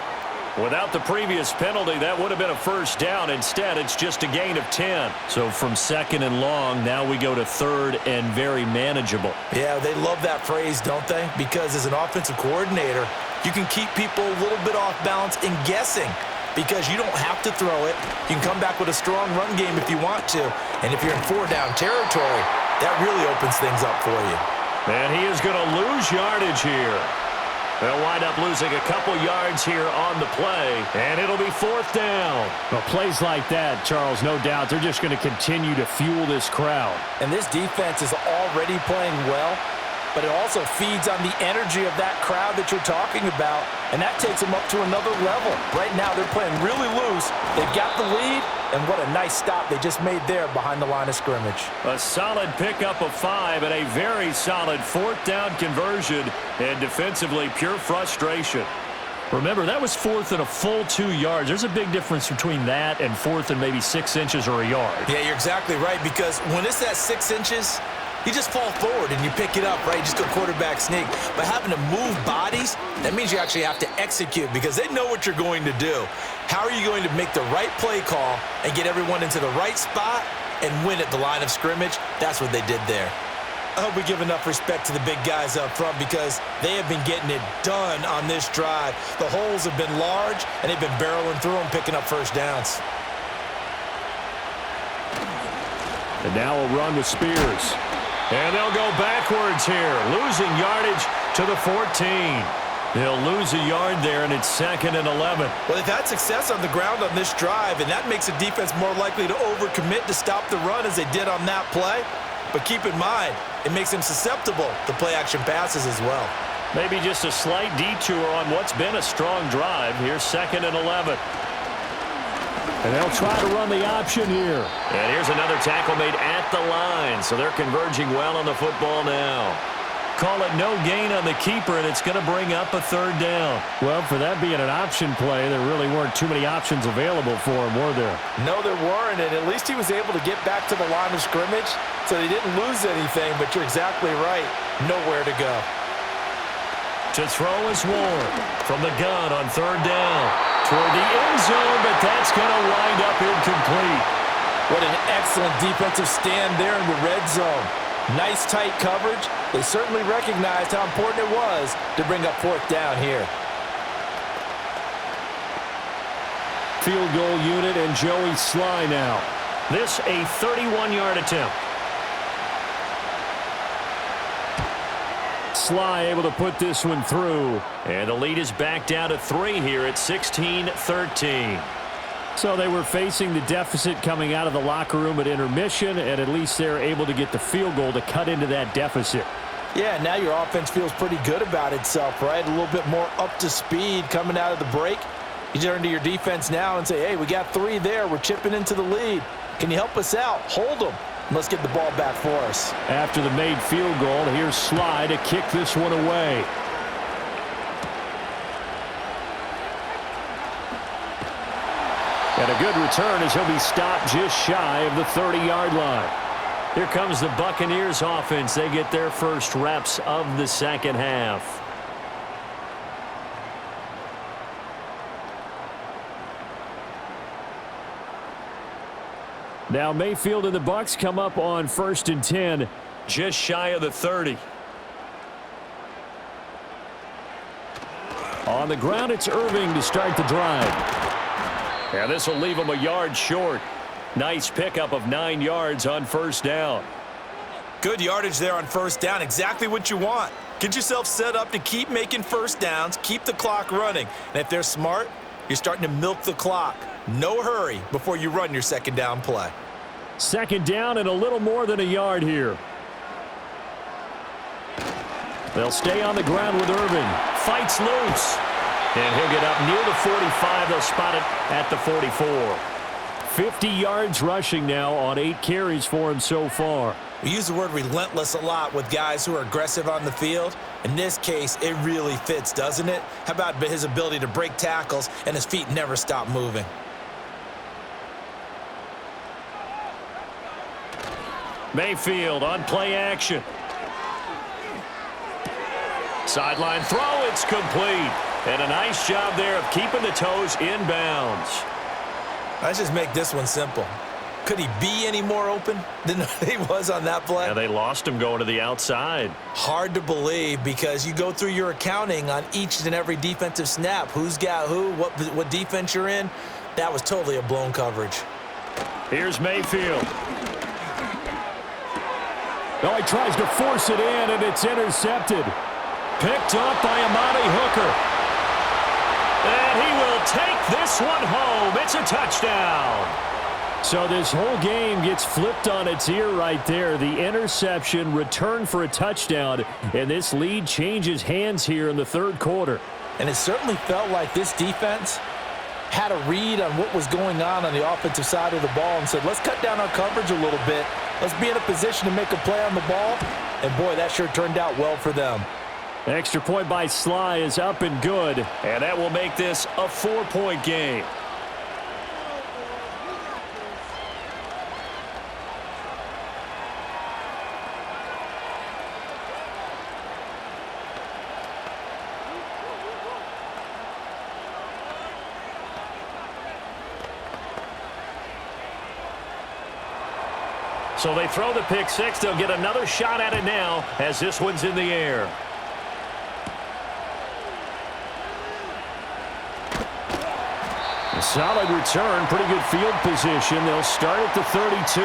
Without the previous penalty, that would have been a first down. Instead, it's just a gain of 10. So from 2nd and long, now we go to 3rd and very manageable. Yeah, they love that phrase, don't they? Because as an offensive coordinator, you can keep people a little bit off balance and guessing because you don't have to throw it. You can come back with a strong run game if you want to. And if you're in 4-down territory, that really opens things up for you. And he is going to lose yardage here. They'll wind up losing a couple yards here on the play, and it'll be 4th down. Well, plays like that, Charles, no doubt, they're just going to continue to fuel this crowd. And this defense is already playing well, but it also feeds on the energy of that crowd that you're talking about, and that takes them up to another level. Right now, they're playing really loose. They've got the lead, and what a nice stop they just made there behind the line of scrimmage. A solid pickup of 5 and a very solid 4th down conversion, and defensively pure frustration. Remember, that was 4th and a full 2 yards. There's a big difference between that and 4th and maybe 6 inches or a yard. Yeah, you're exactly right, because when it's that 6 inches, you just fall forward and you pick it up, right? You just go quarterback sneak. But having to move bodies, that means you actually have to execute because they know what you're going to do. How are you going to make the right play call and get everyone into the right spot and win at the line of scrimmage? That's what they did there. I hope we give enough respect to the big guys up front because they have been getting it done on this drive. The holes have been large, and they've been barreling through them, picking up first downs. And now a run with Spears. And they'll go backwards here, losing yardage to the 14. They'll lose a yard there, and it's 2nd and 11. Well, they've had success on the ground on this drive, and that makes a defense more likely to overcommit to stop the run as they did on that play. But keep in mind, it makes them susceptible to play-action passes as well. Maybe just a slight detour on what's been a strong drive. Here's 2nd and 11. And they'll try to run the option here. And here's another tackle made at the line, so they're converging well on the football now. Call it no gain on the keeper, and it's going to bring up a third down. Well, for that being an option play, there really weren't too many options available for him, were there? No, there weren't, and at least he was able to get back to the line of scrimmage, so he didn't lose anything, but you're exactly right. Nowhere to go. To throw is Ward from the gun on third down. Toward the end zone, but that's going to wind up incomplete. What an excellent defensive stand there in the red zone. Nice tight coverage. They certainly recognized how important it was to bring up fourth down here. Field goal unit and Joey Sly now. This a 31-yard attempt. Sly able to put this one through. And the lead is back down to 3 here at 16-13. So they were facing the deficit coming out of the locker room at intermission, and at least they're able to get the field goal to cut into that deficit. Yeah, now your offense feels pretty good about itself, right? A little bit more up to speed coming out of the break. You turn to your defense now and say, hey, we got 3 there. We're chipping into the lead. Can you help us out? Hold them. Let's get the ball back for us. After the made field goal, here's Sly to kick this one away. And a good return as he'll be stopped just shy of the 30-yard line. Here comes the Buccaneers offense. They get their first reps of the second half. Now Mayfield and the Bucs come up on 1st and 10. Just shy of the 30. On the ground, it's Irving to start the drive. Yeah, this will leave him a yard short. Nice pickup of 9 yards on first down. Good yardage there on first down. Exactly what you want. Get yourself set up to keep making first downs, keep the clock running. And if they're smart, you're starting to milk the clock. No hurry before you run your second down play. Second down and a little more than a yard here. They'll stay on the ground with Irving. Fights loose. And he'll get up near the 45. They'll spot it at the 44. 50 yards rushing now on 8 carries for him so far. We use the word relentless a lot with guys who are aggressive on the field. In this case, it really fits, doesn't it? How about his ability to break tackles and his feet never stop moving? Mayfield on play action. Sideline throw, it's complete. And a nice job there of keeping the toes inbounds. Let's just make this one simple. Could he be any more open than he was on that play? Yeah, they lost him going to the outside. Hard to believe because you go through your accounting on each and every defensive snap. Who's got who, what defense you're in. That was totally a blown coverage. Here's Mayfield. Oh, he tries to force it in, and it's intercepted. Picked up by Amani Hooker. And he will take this one home. It's a touchdown. So this whole game gets flipped on its ear right there. The interception, return for a touchdown, and this lead changes hands here in the third quarter. And it certainly felt like this defense had a read on what was going on the offensive side of the ball and said, let's cut down our coverage a little bit. Let's be in a position to make a play on the ball. And, boy, that sure turned out well for them. Extra point by Sly is up and good. And that will make this a 4-point game. So they throw the pick six. They'll get another shot at it now as this one's in the air. A solid return, pretty good field position. They'll start at the 32.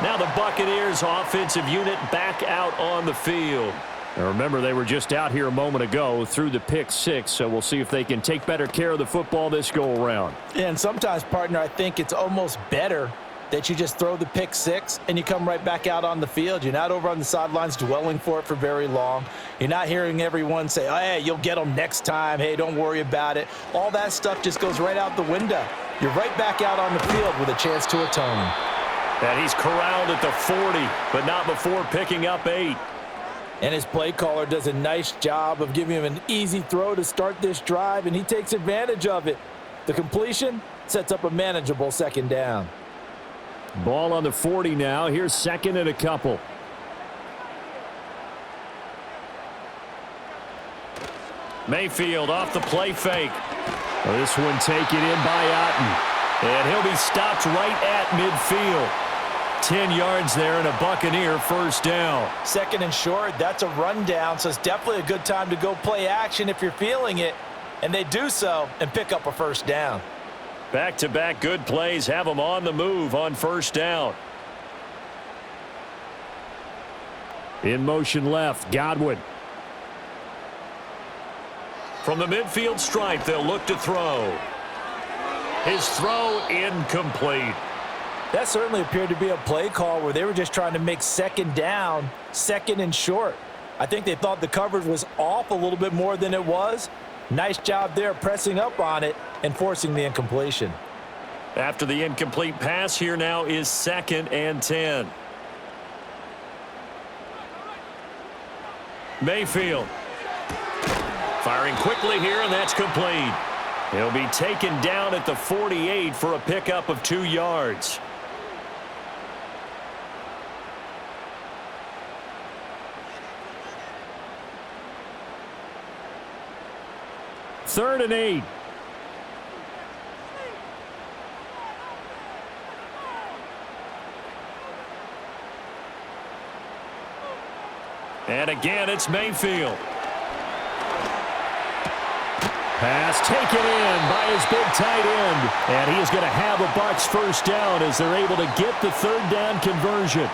Now the Buccaneers offensive unit back out on the field. Now remember, they were just out here a moment ago through the pick six, so we'll see if they can take better care of the football this go-around. And sometimes, partner, I think it's almost better that you just throw the pick six and you come right back out on the field. You're not over on the sidelines dwelling for it for very long. You're not hearing everyone say, oh, hey, you'll get them next time. Hey, don't worry about it. All that stuff just goes right out the window. You're right back out on the field with a chance to atone. And he's corralled at the 40, but not before picking up 8. And his play caller does a nice job of giving him an easy throw to start this drive, and he takes advantage of it. The completion sets up a manageable second down. Ball on the 40 now. Here's second and a couple. Mayfield off the play fake. This one taken in by Otten. And he'll be stopped right at midfield. 10 yards there and a Buccaneer first down. Second and short, that's a rundown, so it's definitely a good time to go play action if you're feeling it. And they do so and pick up a first down. Back-to-back good plays have them on the move on first down. In motion left, Godwin. From the midfield stripe, they'll look to throw. His throw incomplete. That certainly appeared to be a play call where they were just trying to make second down, second and short. I think they thought the coverage was off a little bit more than it was. Nice job there pressing up on it and forcing the incompletion. After the incomplete pass, here now is 2nd and 10. Mayfield. Firing quickly here, and that's complete. He'll be taken down at the 48 for a pickup of 2 yards. Third and 8. And again, it's Mayfield. Pass taken in by his big tight end. And he is going to have a Bucs first down as they're able to get the third down conversion.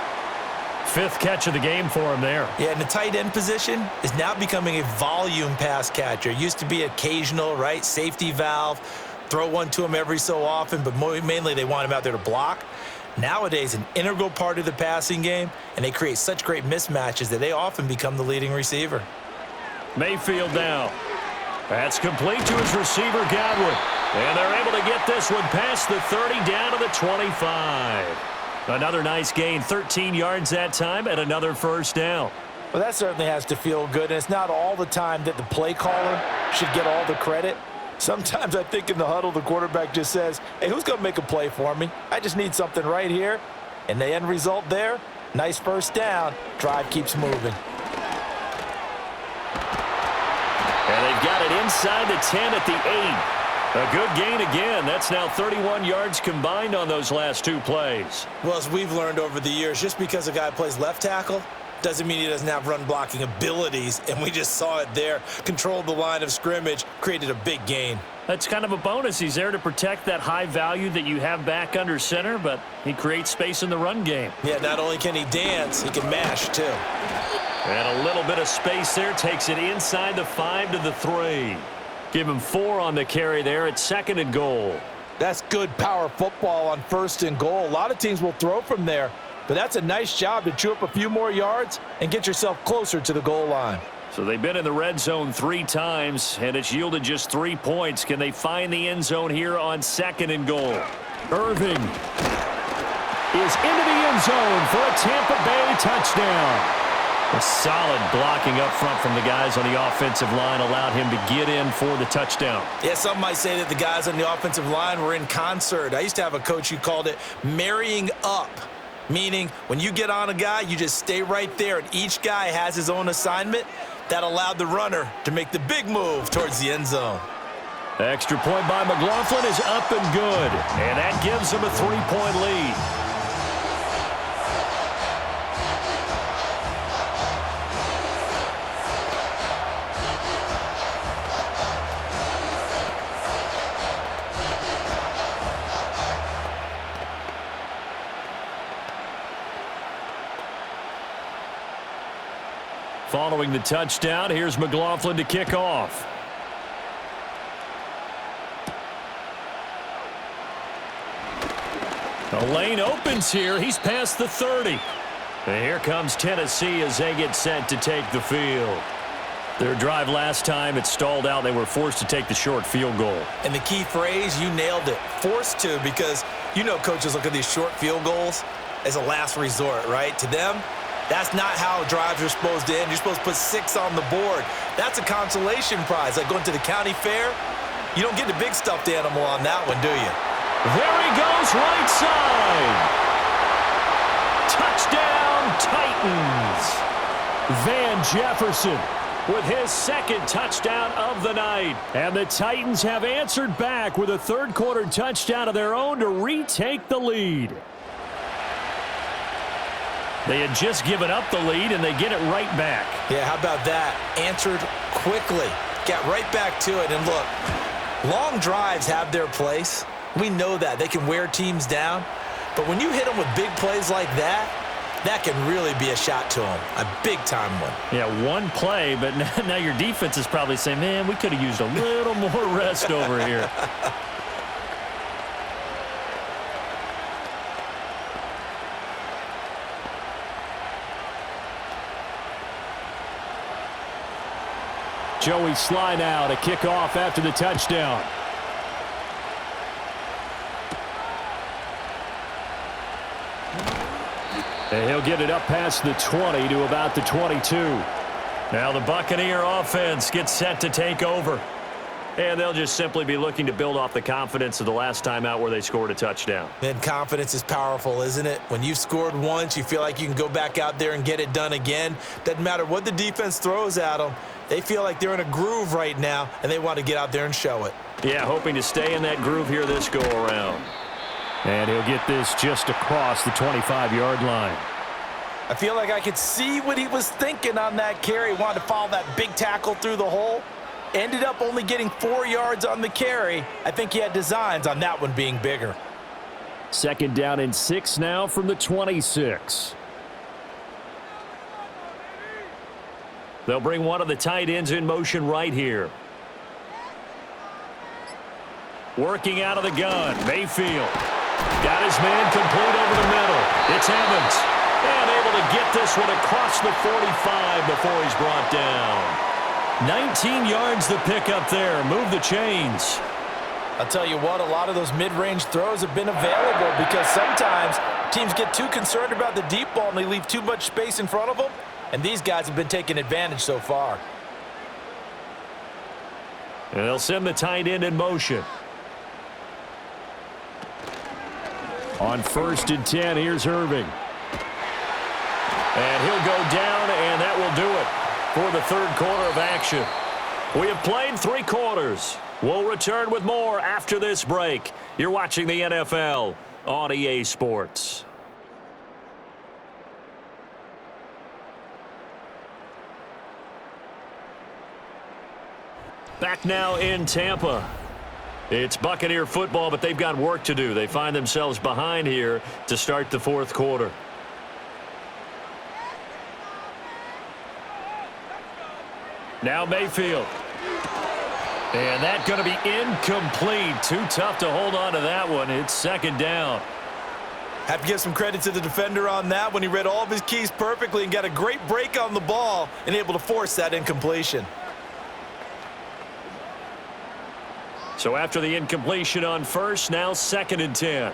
5th catch of the game for him there. Yeah, and the tight end position is now becoming a volume pass catcher. It used to be occasional, right? Safety valve, throw one to him every so often, but mainly they want him out there to block. Nowadays, an integral part of the passing game, and they create such great mismatches that they often become the leading receiver. Mayfield now. That's complete to his receiver, Godwin. And they're able to get this one past the 30 down to the 25. Another nice gain, 13 yards that time, and another first down. Well, that certainly has to feel good, and it's not all the time that the play caller should get all the credit. Sometimes I think in the huddle, the quarterback just says, hey, who's going to make a play for me? I just need something right here. And the end result there, nice first down. Drive keeps moving. And they've got it inside the 10 at the 8. A good gain again. That's now 31 yards combined on those last 2 plays. Well, as we've learned over the years, just because a guy plays left tackle doesn't mean he doesn't have run blocking abilities, and we just saw it there. Controlled the line of scrimmage, created a big gain. That's kind of a bonus. He's there to protect that high value that you have back under center, but he creates space in the run game. Yeah, not only can he dance, he can mash too. And a little bit of space there, takes it inside the 5 to the 3. Give him 4 on the carry there at 2nd and goal. That's good power football on 1st and goal. A lot of teams will throw from there, but that's a nice job to chew up a few more yards and get yourself closer to the goal line. So they've been in the red zone 3 times, and it's yielded just 3 points. Can they find the end zone here on 2nd and goal? Irving is into the end zone for a Tampa Bay touchdown. A solid blocking up front from the guys on the offensive line allowed him to get in for the touchdown. Yeah, some might say that the guys on the offensive line were in concert. I used to have a coach who called it marrying up, meaning when you get on a guy, you just stay right there, and each guy has his own assignment. That allowed the runner to make the big move towards the end zone. Extra point by McLaughlin is up and good, and that gives him a 3-point lead. Following the touchdown, here's McLaughlin to kick off. The lane opens here. He's past the 30. And here comes Tennessee as they get set to take the field. Their drive last time, it stalled out. They were forced to take the short field goal. And the key phrase, you nailed it, forced to, because you know coaches look at these short field goals as a last resort, right? To them, That's not how drives are supposed to end. You're supposed to put 6 on the board. That's a consolation prize. Like going to the county fair, you don't get the big stuffed animal on that one, do you? There he goes, right side. Touchdown, Titans. Van Jefferson with his second touchdown of the night. And the Titans have answered back with a third-quarter touchdown of their own to retake the lead. They had just given up the lead, and they get it right back. Yeah, how about that? Answered quickly. Got right back to it. And look, long drives have their place. We know that. They can wear teams down. But when you hit them with big plays like that, that can really be a shot to them. A big-time one. Yeah, one play, but now your defense is probably saying, man, we could have used a little more rest over here. Joey Sly now to kick off after the touchdown. And he'll get it up past the 20 to about the 22. Now the Buccaneer offense gets set to take over. And they'll just simply be looking to build off the confidence of the last time out where they scored a touchdown. Man, confidence is powerful, isn't it? When you've scored once, you feel like you can go back out there and get it done again. Doesn't matter what the defense throws at them. They feel like they're in a groove right now, and they want to get out there and show it. Yeah, hoping to stay in that groove here this go-around. And he'll get this just across the 25-yard line. I feel like I could see what he was thinking on that carry. Wanted to follow that big tackle through the hole. Ended up only getting 4 yards on the carry. I think he had designs on that one being bigger. Second down and 6 now from the 26. They'll bring one of the tight ends in motion right here. Working out of the gun, Mayfield. Got his man complete over the middle. It's Evans. And able to get this one across the 45 before he's brought down. 19 yards the pick up there. Move the chains. I'll tell you what, a lot of those mid-range throws have been available because sometimes teams get too concerned about the deep ball and they leave too much space in front of them. And these guys have been taking advantage so far. And they'll send the tight end in motion. On 1st and 10, here's Irving. And he'll go down, and that will do it for the third quarter of action. We have played 3 quarters. We'll return with more after this break. You're watching the NFL on EA Sports. Back now in Tampa. It's Buccaneer football, but they've got work to do. They find themselves behind here to start the fourth quarter. Now Mayfield. And that's going to be incomplete. Too tough to hold on to that one. It's second down. Have to give some credit to the defender on that when he read all of his keys perfectly and got a great break on the ball and able to force that incompletion. So after the incompletion on first, now 2nd and 10.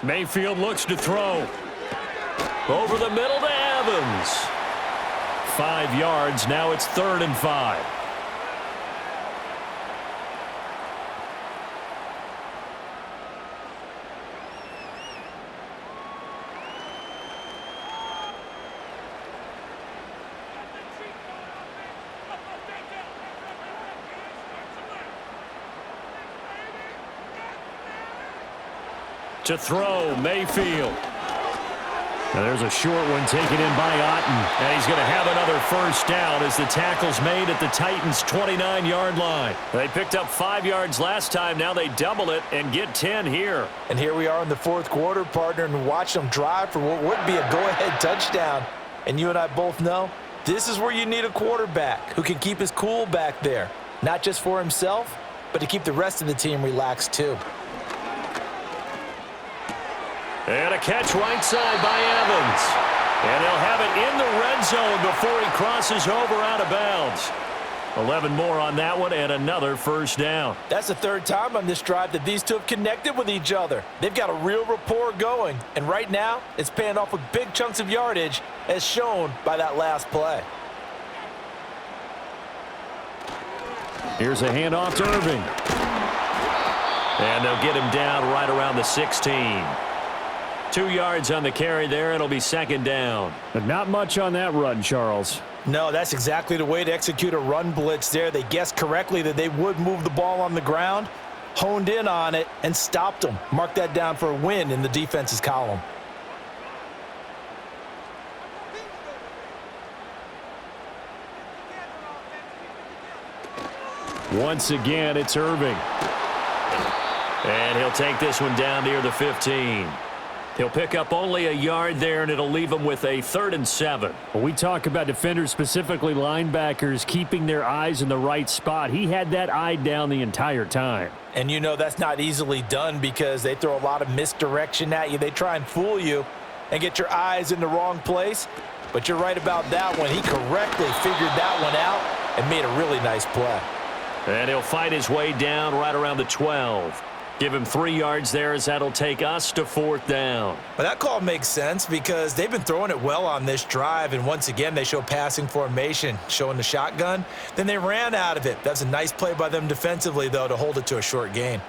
Mayfield looks to throw. Over the middle to Evans. 5 yards. Now it's 3rd and 5. To throw, Mayfield. Now there's a short one taken in by Otten. And he's going to have another first down as the tackle's made at the Titans' 29-yard line. They picked up 5 yards last time. Now they double it and get 10 here. And here we are in the fourth quarter, partner, and watch them drive for what would be a go-ahead touchdown. And you and I both know this is where you need a quarterback who can keep his cool back there. Not just for himself, but to keep the rest of the team relaxed too. And a catch right side by Evans. And they'll have it in the red zone before he crosses over out of bounds. 11 more on that one and another first down. That's the third time on this drive that these two have connected with each other. They've got a real rapport going, and right now it's paying off with big chunks of yardage as shown by that last play. Here's a handoff to Irving. And they'll get him down right around the 16. 2 yards on the carry there. It'll be second down. But not much on that run, Charles. No, that's exactly the way to execute a run blitz there. They guessed correctly that they would move the ball on the ground, honed in on it, and stopped them. Mark that down for a win in the defense's column. Once again, it's Irving. And he'll take this one down near the 15. He'll pick up only a yard there, and it'll leave him with a 3rd and 7. When we talk about defenders, specifically linebackers, keeping their eyes in the right spot, he had that eye down the entire time. And you know that's not easily done because they throw a lot of misdirection at you. They try and fool you and get your eyes in the wrong place. But you're right about that one. He correctly figured that one out and made a really nice play. And he'll fight his way down right around the 12. Give him 3 yards there as that'll take us to 4th down. But that call makes sense because they've been throwing it well on this drive, and once again they show passing formation, showing the shotgun. Then they ran out of it. That's a nice play by them defensively, though, to hold it to a short gain.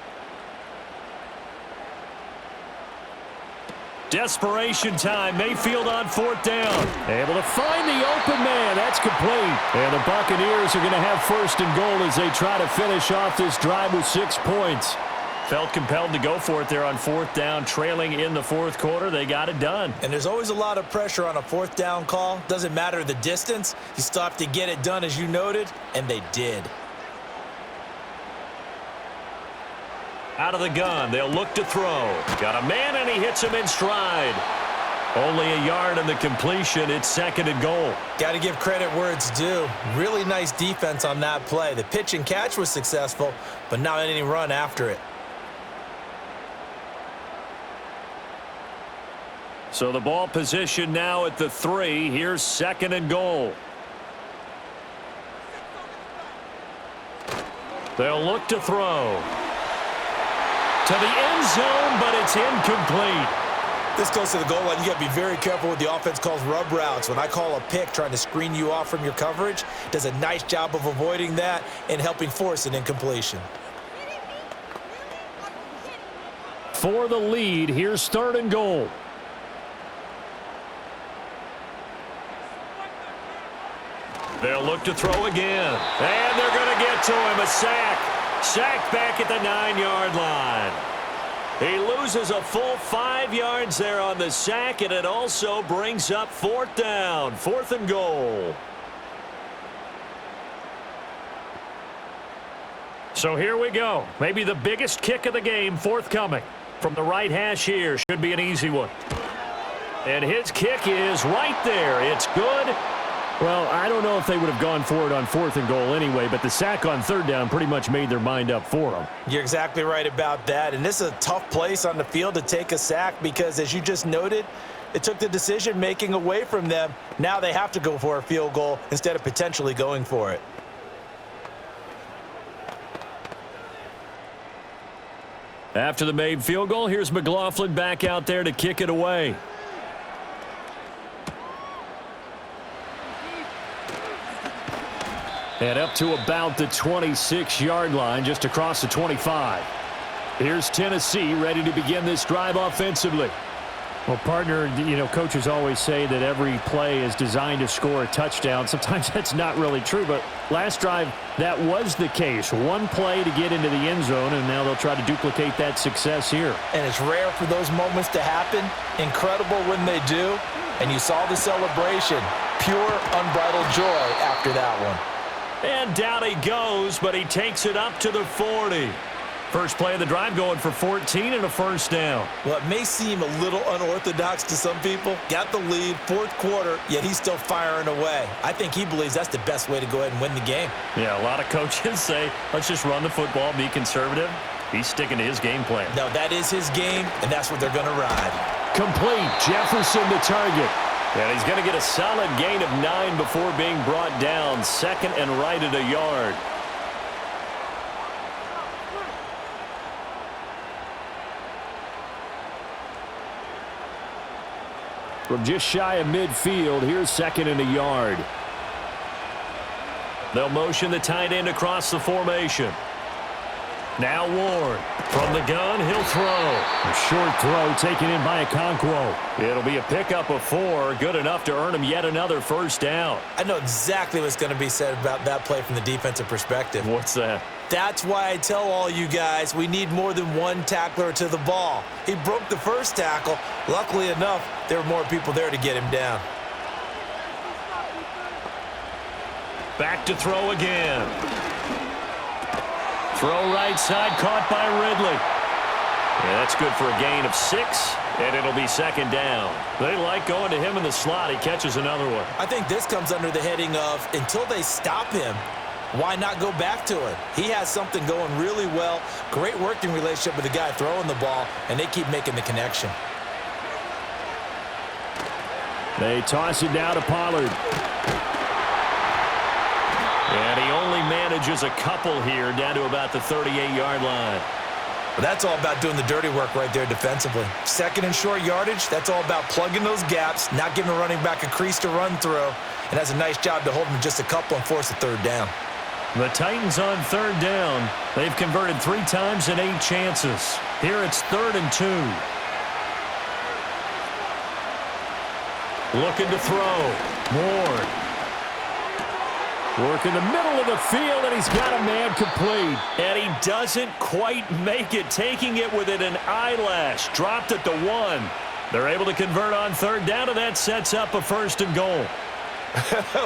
Desperation time. Mayfield on 4th down. Able to find the open man. That's complete. And the Buccaneers are going to have 1st and goal as they try to finish off this drive with 6 points. Felt compelled to go for it there on 4th down, trailing in the 4th quarter. They got it done. And there's always a lot of pressure on a 4th down call. Doesn't matter the distance. You still have to get it done, as you noted, and they did. Out of the gun, they'll look to throw. Got a man, and he hits him in stride. Only a yard on the completion. It's 2nd and goal. Got to give credit where it's due. Really nice defense on that play. The pitch and catch was successful, but not any run after it. So the ball position now at the 3. Here's 2nd and goal. They'll look to throw. To the end zone, but it's incomplete. This goes to the goal line. You got to be very careful with the offense calls rub routes. When I call a pick trying to screen you off from your coverage, does a nice job of avoiding that and helping force an incompletion. For the lead, here's 3rd and goal. They'll look to throw again. And they're going to get to him. A sack. Sacked back at the 9-yard line. He loses a full 5 yards there on the sack, and it also brings up 4th down. 4th and goal. So here we go. Maybe the biggest kick of the game forthcoming. From the right hash here. Should be an easy one. And his kick is right there. It's good. Well, I don't know if they would have gone for it on 4th and goal anyway, but the sack on 3rd down pretty much made their mind up for them. You're exactly right about that. And this is a tough place on the field to take a sack because, as you just noted, it took the decision-making away from them. Now they have to go for a field goal instead of potentially going for it. After the made field goal, here's McLaughlin back out there to kick it away. And up to about the 26-yard line, just across the 25. Here's Tennessee ready to begin this drive offensively. Well, partner, you know, coaches always say that every play is designed to score a touchdown. Sometimes that's not really true, but last drive, that was the case. One play to get into the end zone, and now they'll try to duplicate that success here. And it's rare for those moments to happen. Incredible when they do. And you saw the celebration. Pure, unbridled joy after that one. And down he goes, but he takes it up to the 40. First play of the drive going for 14 and a first down. Well, it may seem a little unorthodox to some people. Got the lead, 4th quarter, yet he's still firing away. I think he believes that's the best way to go ahead and win the game. Yeah, a lot of coaches say, let's just run the football, be conservative. He's sticking to his game plan. No, that is his game, and that's what they're going to ride. Complete. Jefferson to target. And he's going to get a solid gain of 9 before being brought down. Second and right at a yard. From just shy of midfield, here's second and a yard. They'll motion the tight end across the formation. Now Warren. From the gun, he'll throw. A short throw taken in by Okonkwo. It'll be a pickup of 4. Good enough to earn him yet another first down. I know exactly what's going to be said about that play from the defensive perspective. What's that? That's why I tell all you guys we need more than one tackler to the ball. He broke the first tackle. Luckily enough, there were more people there to get him down. Back to throw again. Throw right side, caught by Ridley. Yeah, that's good for a gain of 6, and it'll be second down. They like going to him in the slot. He catches another one. I think this comes under the heading of until they stop him, why not go back to him? He has something going really well, great working relationship with the guy throwing the ball, and they keep making the connection. They toss it down to Pollard. And he only manages a couple here down to about the 38-yard line. But that's all about doing the dirty work right there defensively. Second and short yardage, that's all about plugging those gaps, not giving a running back a crease to run through, and has a nice job to hold him just a couple and force a third down. The Titans on third down. They've converted 3 times in 8 chances. Here it's 3rd and 2. Looking to throw. Ward. Work in the middle of the field, and he's got a man complete. And he doesn't quite make it, taking it within an eyelash. Dropped at the 1. They're able to convert on third down, and that sets up a 1st and goal.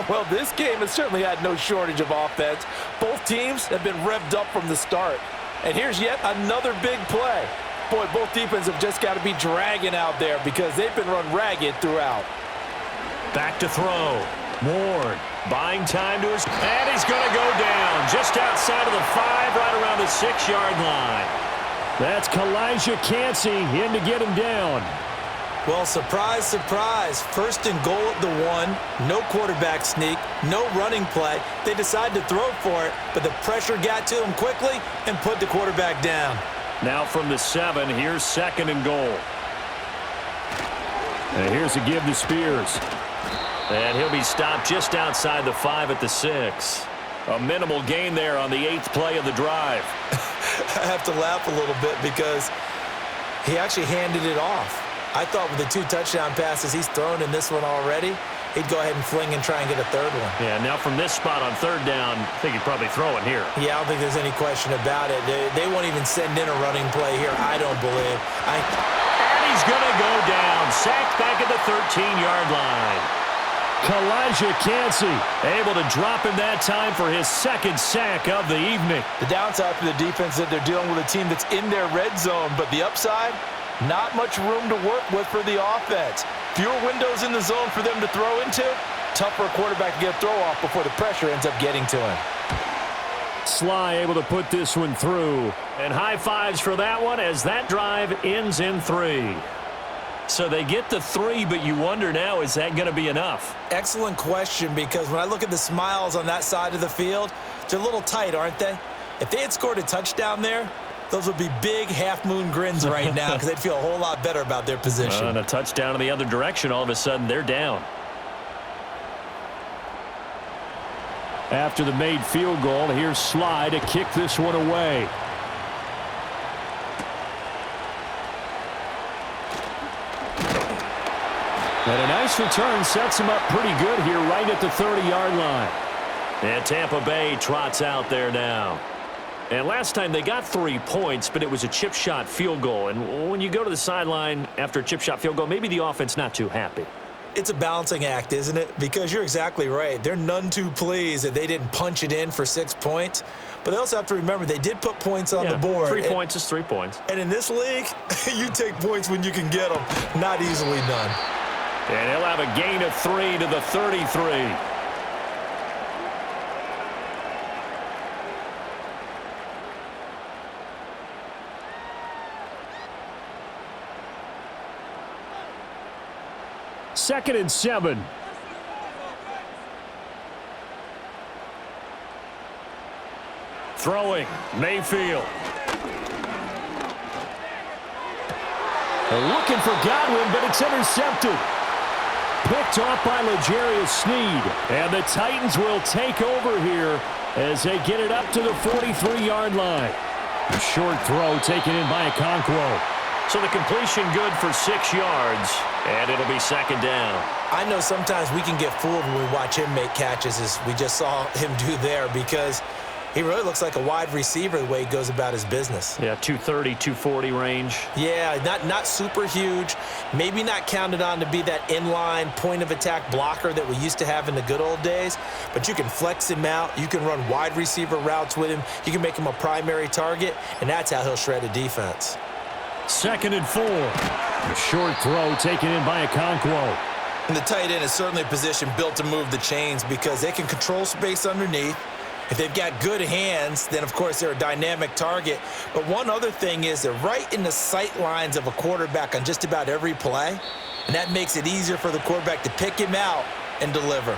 Well, this game has certainly had no shortage of offense. Both teams have been revved up from the start. And here's yet another big play. Boy, both defenses have just got to be dragging out there because they've been run ragged throughout. Back to throw. Ward buying time to his, and he's going to go down just outside of the 5, right around the 6-yard line. That's Kalijah Cansey in to get him down. Well, surprise, surprise. 1st and goal at the 1. No quarterback sneak. No running play. They decide to throw for it, but the pressure got to him quickly and put the quarterback down. Now from the 7, here's 2nd and goal. And here's a give to Spears. And he'll be stopped just outside the 5 at the 6. A minimal gain there on the 8th play of the drive. I have to laugh a little bit because he actually handed it off. I thought with the 2 touchdown passes he's thrown in this one already, he'd go ahead and fling and try and get a 3rd one. Yeah, now from this spot on third down, I think he'd probably throw it here. Yeah, I don't think there's any question about it. They won't even send in a running play here, I don't believe. And he's going to go down. Sacked back at the 13-yard line. Kalijah Cansey able to drop him that time for his 2nd sack of the evening. The downside for the defense is that they're dealing with a team that's in their red zone, but the upside, not much room to work with for the offense. Fewer windows in the zone for them to throw into. Tough for a quarterback to get a throw off before the pressure ends up getting to him. Sly able to put this one through. And high fives for that one as that drive ends in 3. So they get the 3, but you wonder now, is that going to be enough? Excellent question, because when I look at the smiles on that side of the field, they're a little tight, aren't they? If they had scored a touchdown there, those would be big half-moon grins right now because they'd feel a whole lot better about their position. And a touchdown in the other direction, all of a sudden they're down. After the made field goal, here's Sly to kick this one away. And a nice return sets him up pretty good here right at the 30-yard line. And Tampa Bay trots out there now. And last time they got 3 points, but it was a chip shot field goal. And when you go to the sideline after a chip shot field goal, maybe the offense not too happy. It's a balancing act, isn't it? Because you're exactly right. They're none too pleased that they didn't punch it in for 6 points. But they also have to remember they did put points on the board. 3 points is 3 points. And in this league, you take points when you can get them. Not easily done. And he'll have a gain of 3 to the 33. 2nd and 7. Throwing, Mayfield. They're looking for Godwin, but it's intercepted. Picked off by L'Jarius Sneed. And the Titans will take over here as they get it up to the 43-yard line. A short throw taken in by Okonkwo. So the completion good for 6 yards, and it'll be 2nd down. I know sometimes we can get fooled when we watch him make catches, as we just saw him do there, because he really looks like a wide receiver the way he goes about his business. Yeah, 230, 240 range. Yeah, not super huge. Maybe not counted on to be that inline point-of-attack blocker that we used to have in the good old days, but you can flex him out. You can run wide receiver routes with him. You can make him a primary target, and that's how he'll shred a defense. 2nd and 4. A short throw taken in by Okonkwo. And the tight end is certainly a position built to move the chains because they can control space underneath. If they've got good hands, then, of course, they're a dynamic target. But one other thing is they're right in the sight lines of a quarterback on just about every play, and that makes it easier for the quarterback to pick him out and deliver.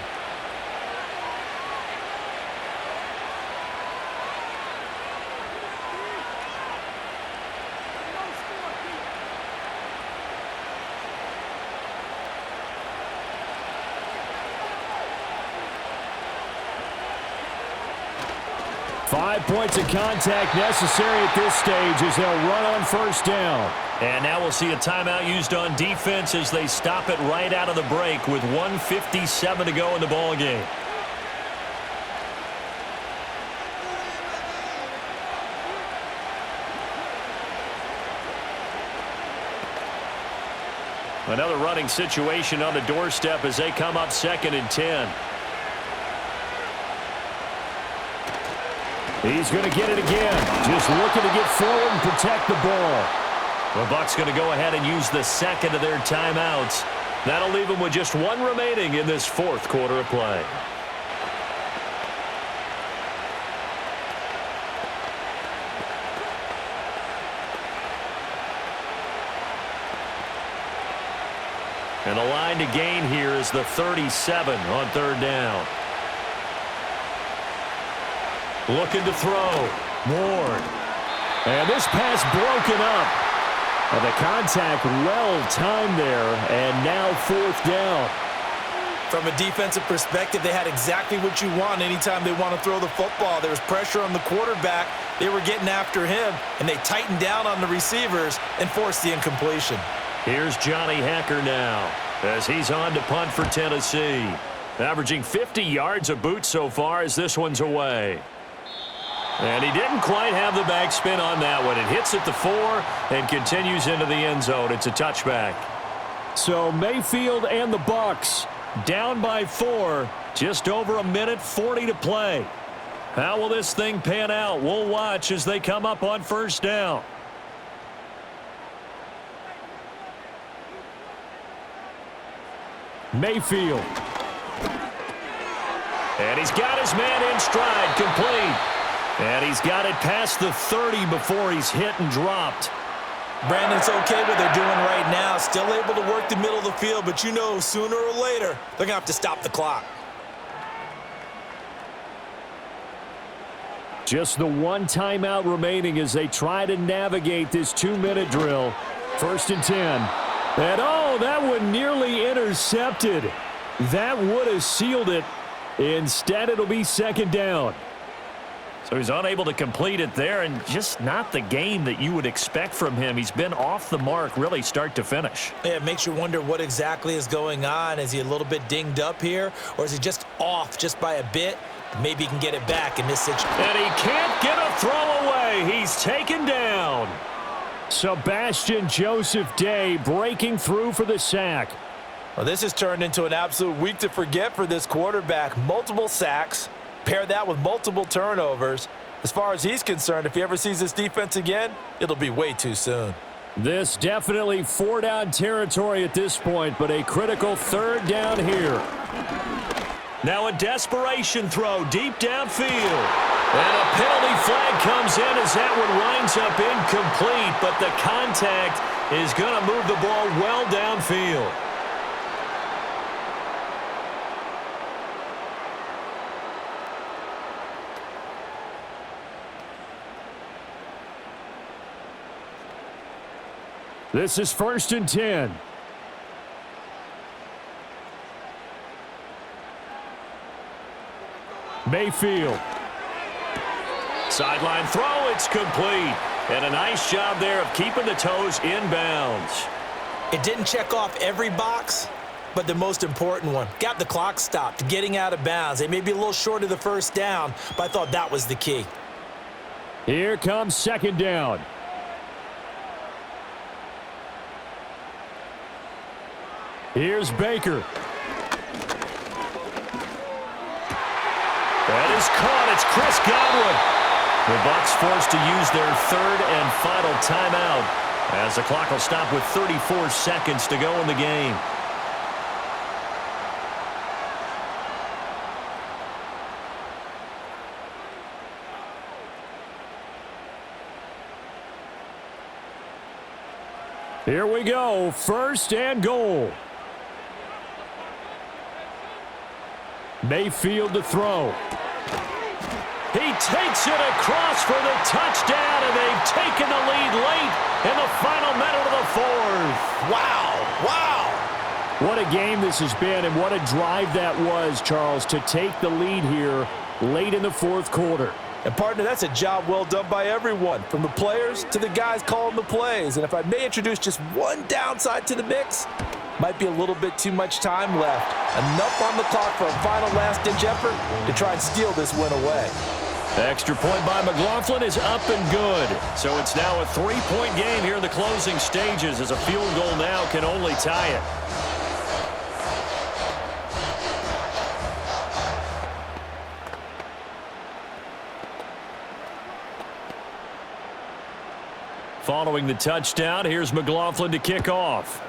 Five points of contact necessary at this stage as they'll run on 1st down. And now we'll see a timeout used on defense as they stop it right out of the break with 1:57 to go in the ball game. Another running situation on the doorstep as they come up 2nd and 10. He's going to get it again. Just looking to get forward and protect the ball. The Bucs going to go ahead and use the 2nd of their timeouts. That'll leave them with just 1 remaining in this 4th quarter of play. And the line to gain here is the 37 on 3rd down. Looking to throw. Ward. And this pass broken up. And the contact well timed there. And now 4th down. From a defensive perspective, they had exactly what you want anytime they want to throw the football. There was pressure on the quarterback. They were getting after him, and they tightened down on the receivers and forced the incompletion. Here's Johnny Hekker now as he's on to punt for Tennessee. Averaging 50 yards a boot so far as this one's away. And he didn't quite have the backspin on that one. It hits at the 4 and continues into the end zone. It's a touchback. So Mayfield and the Bucs down by 4. Just over 1:40 to play. How will this thing pan out? We'll watch as they come up on 1st down. Mayfield. And he's got his man in stride, complete. And he's got it past the 30 before he's hit and dropped. Brandon's okay what they're doing right now. Still able to work the middle of the field, but you know sooner or later they're going to have to stop the clock. Just the 1 timeout remaining as they try to navigate this 2-minute drill. 1st and 10. And oh, that one nearly intercepted. That would have sealed it. Instead, it'll be 2nd down. So he's unable to complete it there, and just not the game that you would expect from him. He's been off the mark really start to finish. Yeah, it makes you wonder what exactly is going on. Is he a little bit dinged up here, or is he just off just by a bit? Maybe he can get it back in this situation. And he can't get a throw away. He's taken down. Sebastian Joseph Day breaking through for the sack. Well, this has turned into an absolute week to forget for this quarterback. Multiple sacks. Pair that with multiple turnovers. As far as he's concerned, if he ever sees this defense again, it'll be way too soon. This definitely 4-down territory at this point, but a critical 3rd down here. Now a desperation throw deep downfield. And a penalty flag comes in as that one winds up incomplete, but the contact is going to move the ball well downfield. This is 1st and 10. Mayfield. Sideline throw, it's complete. And a nice job there of keeping the toes inbounds. It didn't check off every box, but the most important one. Got the clock stopped, getting out of bounds. They may be a little short of the first down, but I thought that was the key. Here comes 2nd down. Here's Baker. That is caught. It's Chris Godwin. The Bucs forced to use their 3rd and final timeout as the clock will stop with 34 seconds to go in the game. Here we go. 1st and goal. Mayfield to throw. He takes it across for the touchdown, and they've taken the lead late in the final minute of the 4th. Wow, wow. What a game this has been, and what a drive that was, Charles, to take the lead here late in the 4th quarter. And, partner, that's a job well done by everyone, from the players to the guys calling the plays. And if I may introduce just one downside to the mix, might be a little bit too much time left. Enough on the clock for a final last-ditch effort to try and steal this win away. The extra point by McLaughlin is up and good. So it's now a 3-point game here in the closing stages, as a field goal now can only tie it. Following the touchdown, here's McLaughlin to kick off.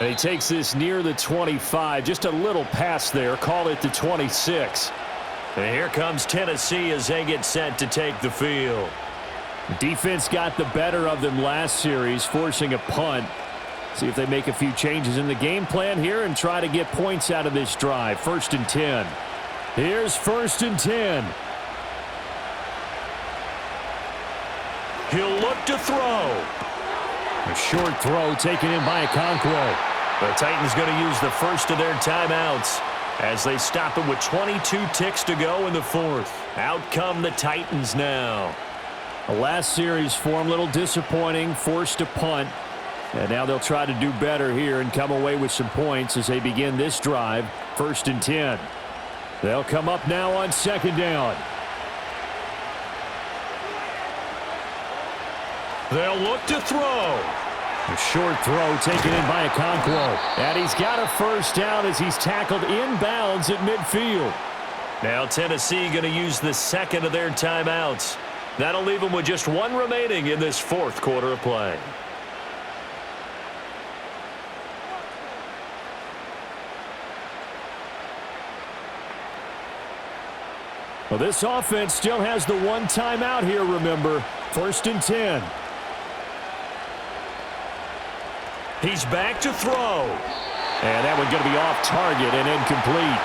And he takes this near the 25. Just a little pass there. Call it the 26. And here comes Tennessee as they get set to take the field. Defense got the better of them last series, forcing a punt. See if they make a few changes in the game plan here and try to get points out of this drive. 1st and 10. Here's 1st and 10. He'll look to throw. A short throw taken in by Okonkwo. The Titans going to use the first of their timeouts as they stop it with 22 ticks to go in the 4th. Out come the Titans now. The last series for them, a little disappointing, forced a punt. And now they'll try to do better here and come away with some points as they begin this drive. 1st and 10. They'll come up now on 2nd down. They'll look to throw. A short throw taken in by Okonkwo. And he's got a 1st down as he's tackled inbounds at midfield. Now Tennessee going to use the 2nd of their timeouts. That'll leave them with just 1 remaining in this 4th quarter of play. Well, this offense still has the 1 timeout here, remember. 1st and 10. He's back to throw. And that one's going to be off target and incomplete.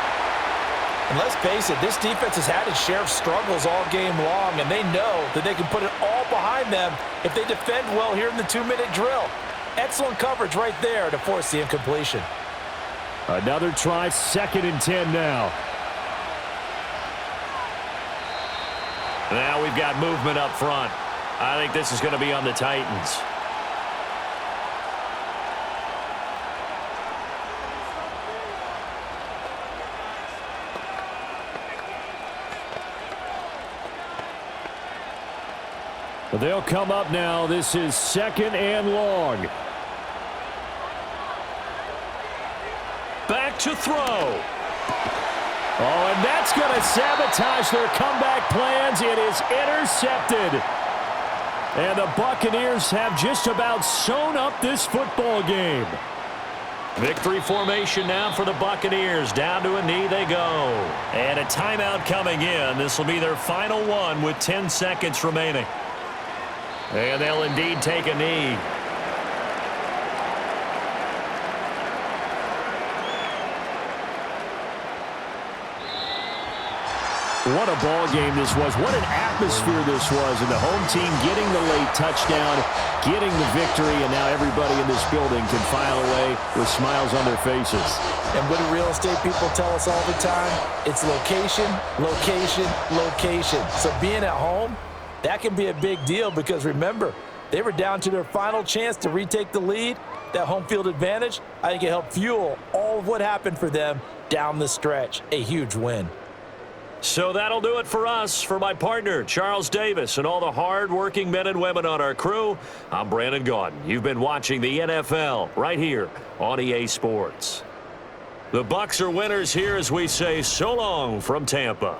And let's face it, this defense has had its share of struggles all game long, and they know that they can put it all behind them if they defend well here in the 2-minute drill. Excellent coverage right there to force the incompletion. Another try, 2nd and 10 now. Now we've got movement up front. I think this is going to be on the Titans. They'll come up now. This is 2nd and long. Back to throw. Oh, and that's going to sabotage their comeback plans. It is intercepted. And the Buccaneers have just about sewn up this football game. Victory formation now for the Buccaneers. Down to a knee they go. And a timeout coming in. This will be their final one with 10 seconds remaining. And they'll indeed take a knee. What a ball game this was. What an atmosphere this was. And the home team getting the late touchdown, getting the victory, and now everybody in this building can file away with smiles on their faces. And what do real estate people tell us all the time? It's location, location, location. So being at home, that can be a big deal because remember, they were down to their final chance to retake the lead. That home field advantage, I think it helped fuel all of what happened for them down the stretch. A huge win. So that'll do it for us. For my partner, Charles Davis, and all the hard-working men and women on our crew, I'm Brandon Gaudin. You've been watching the NFL right here on EA Sports. The Bucs are winners here as we say so long from Tampa.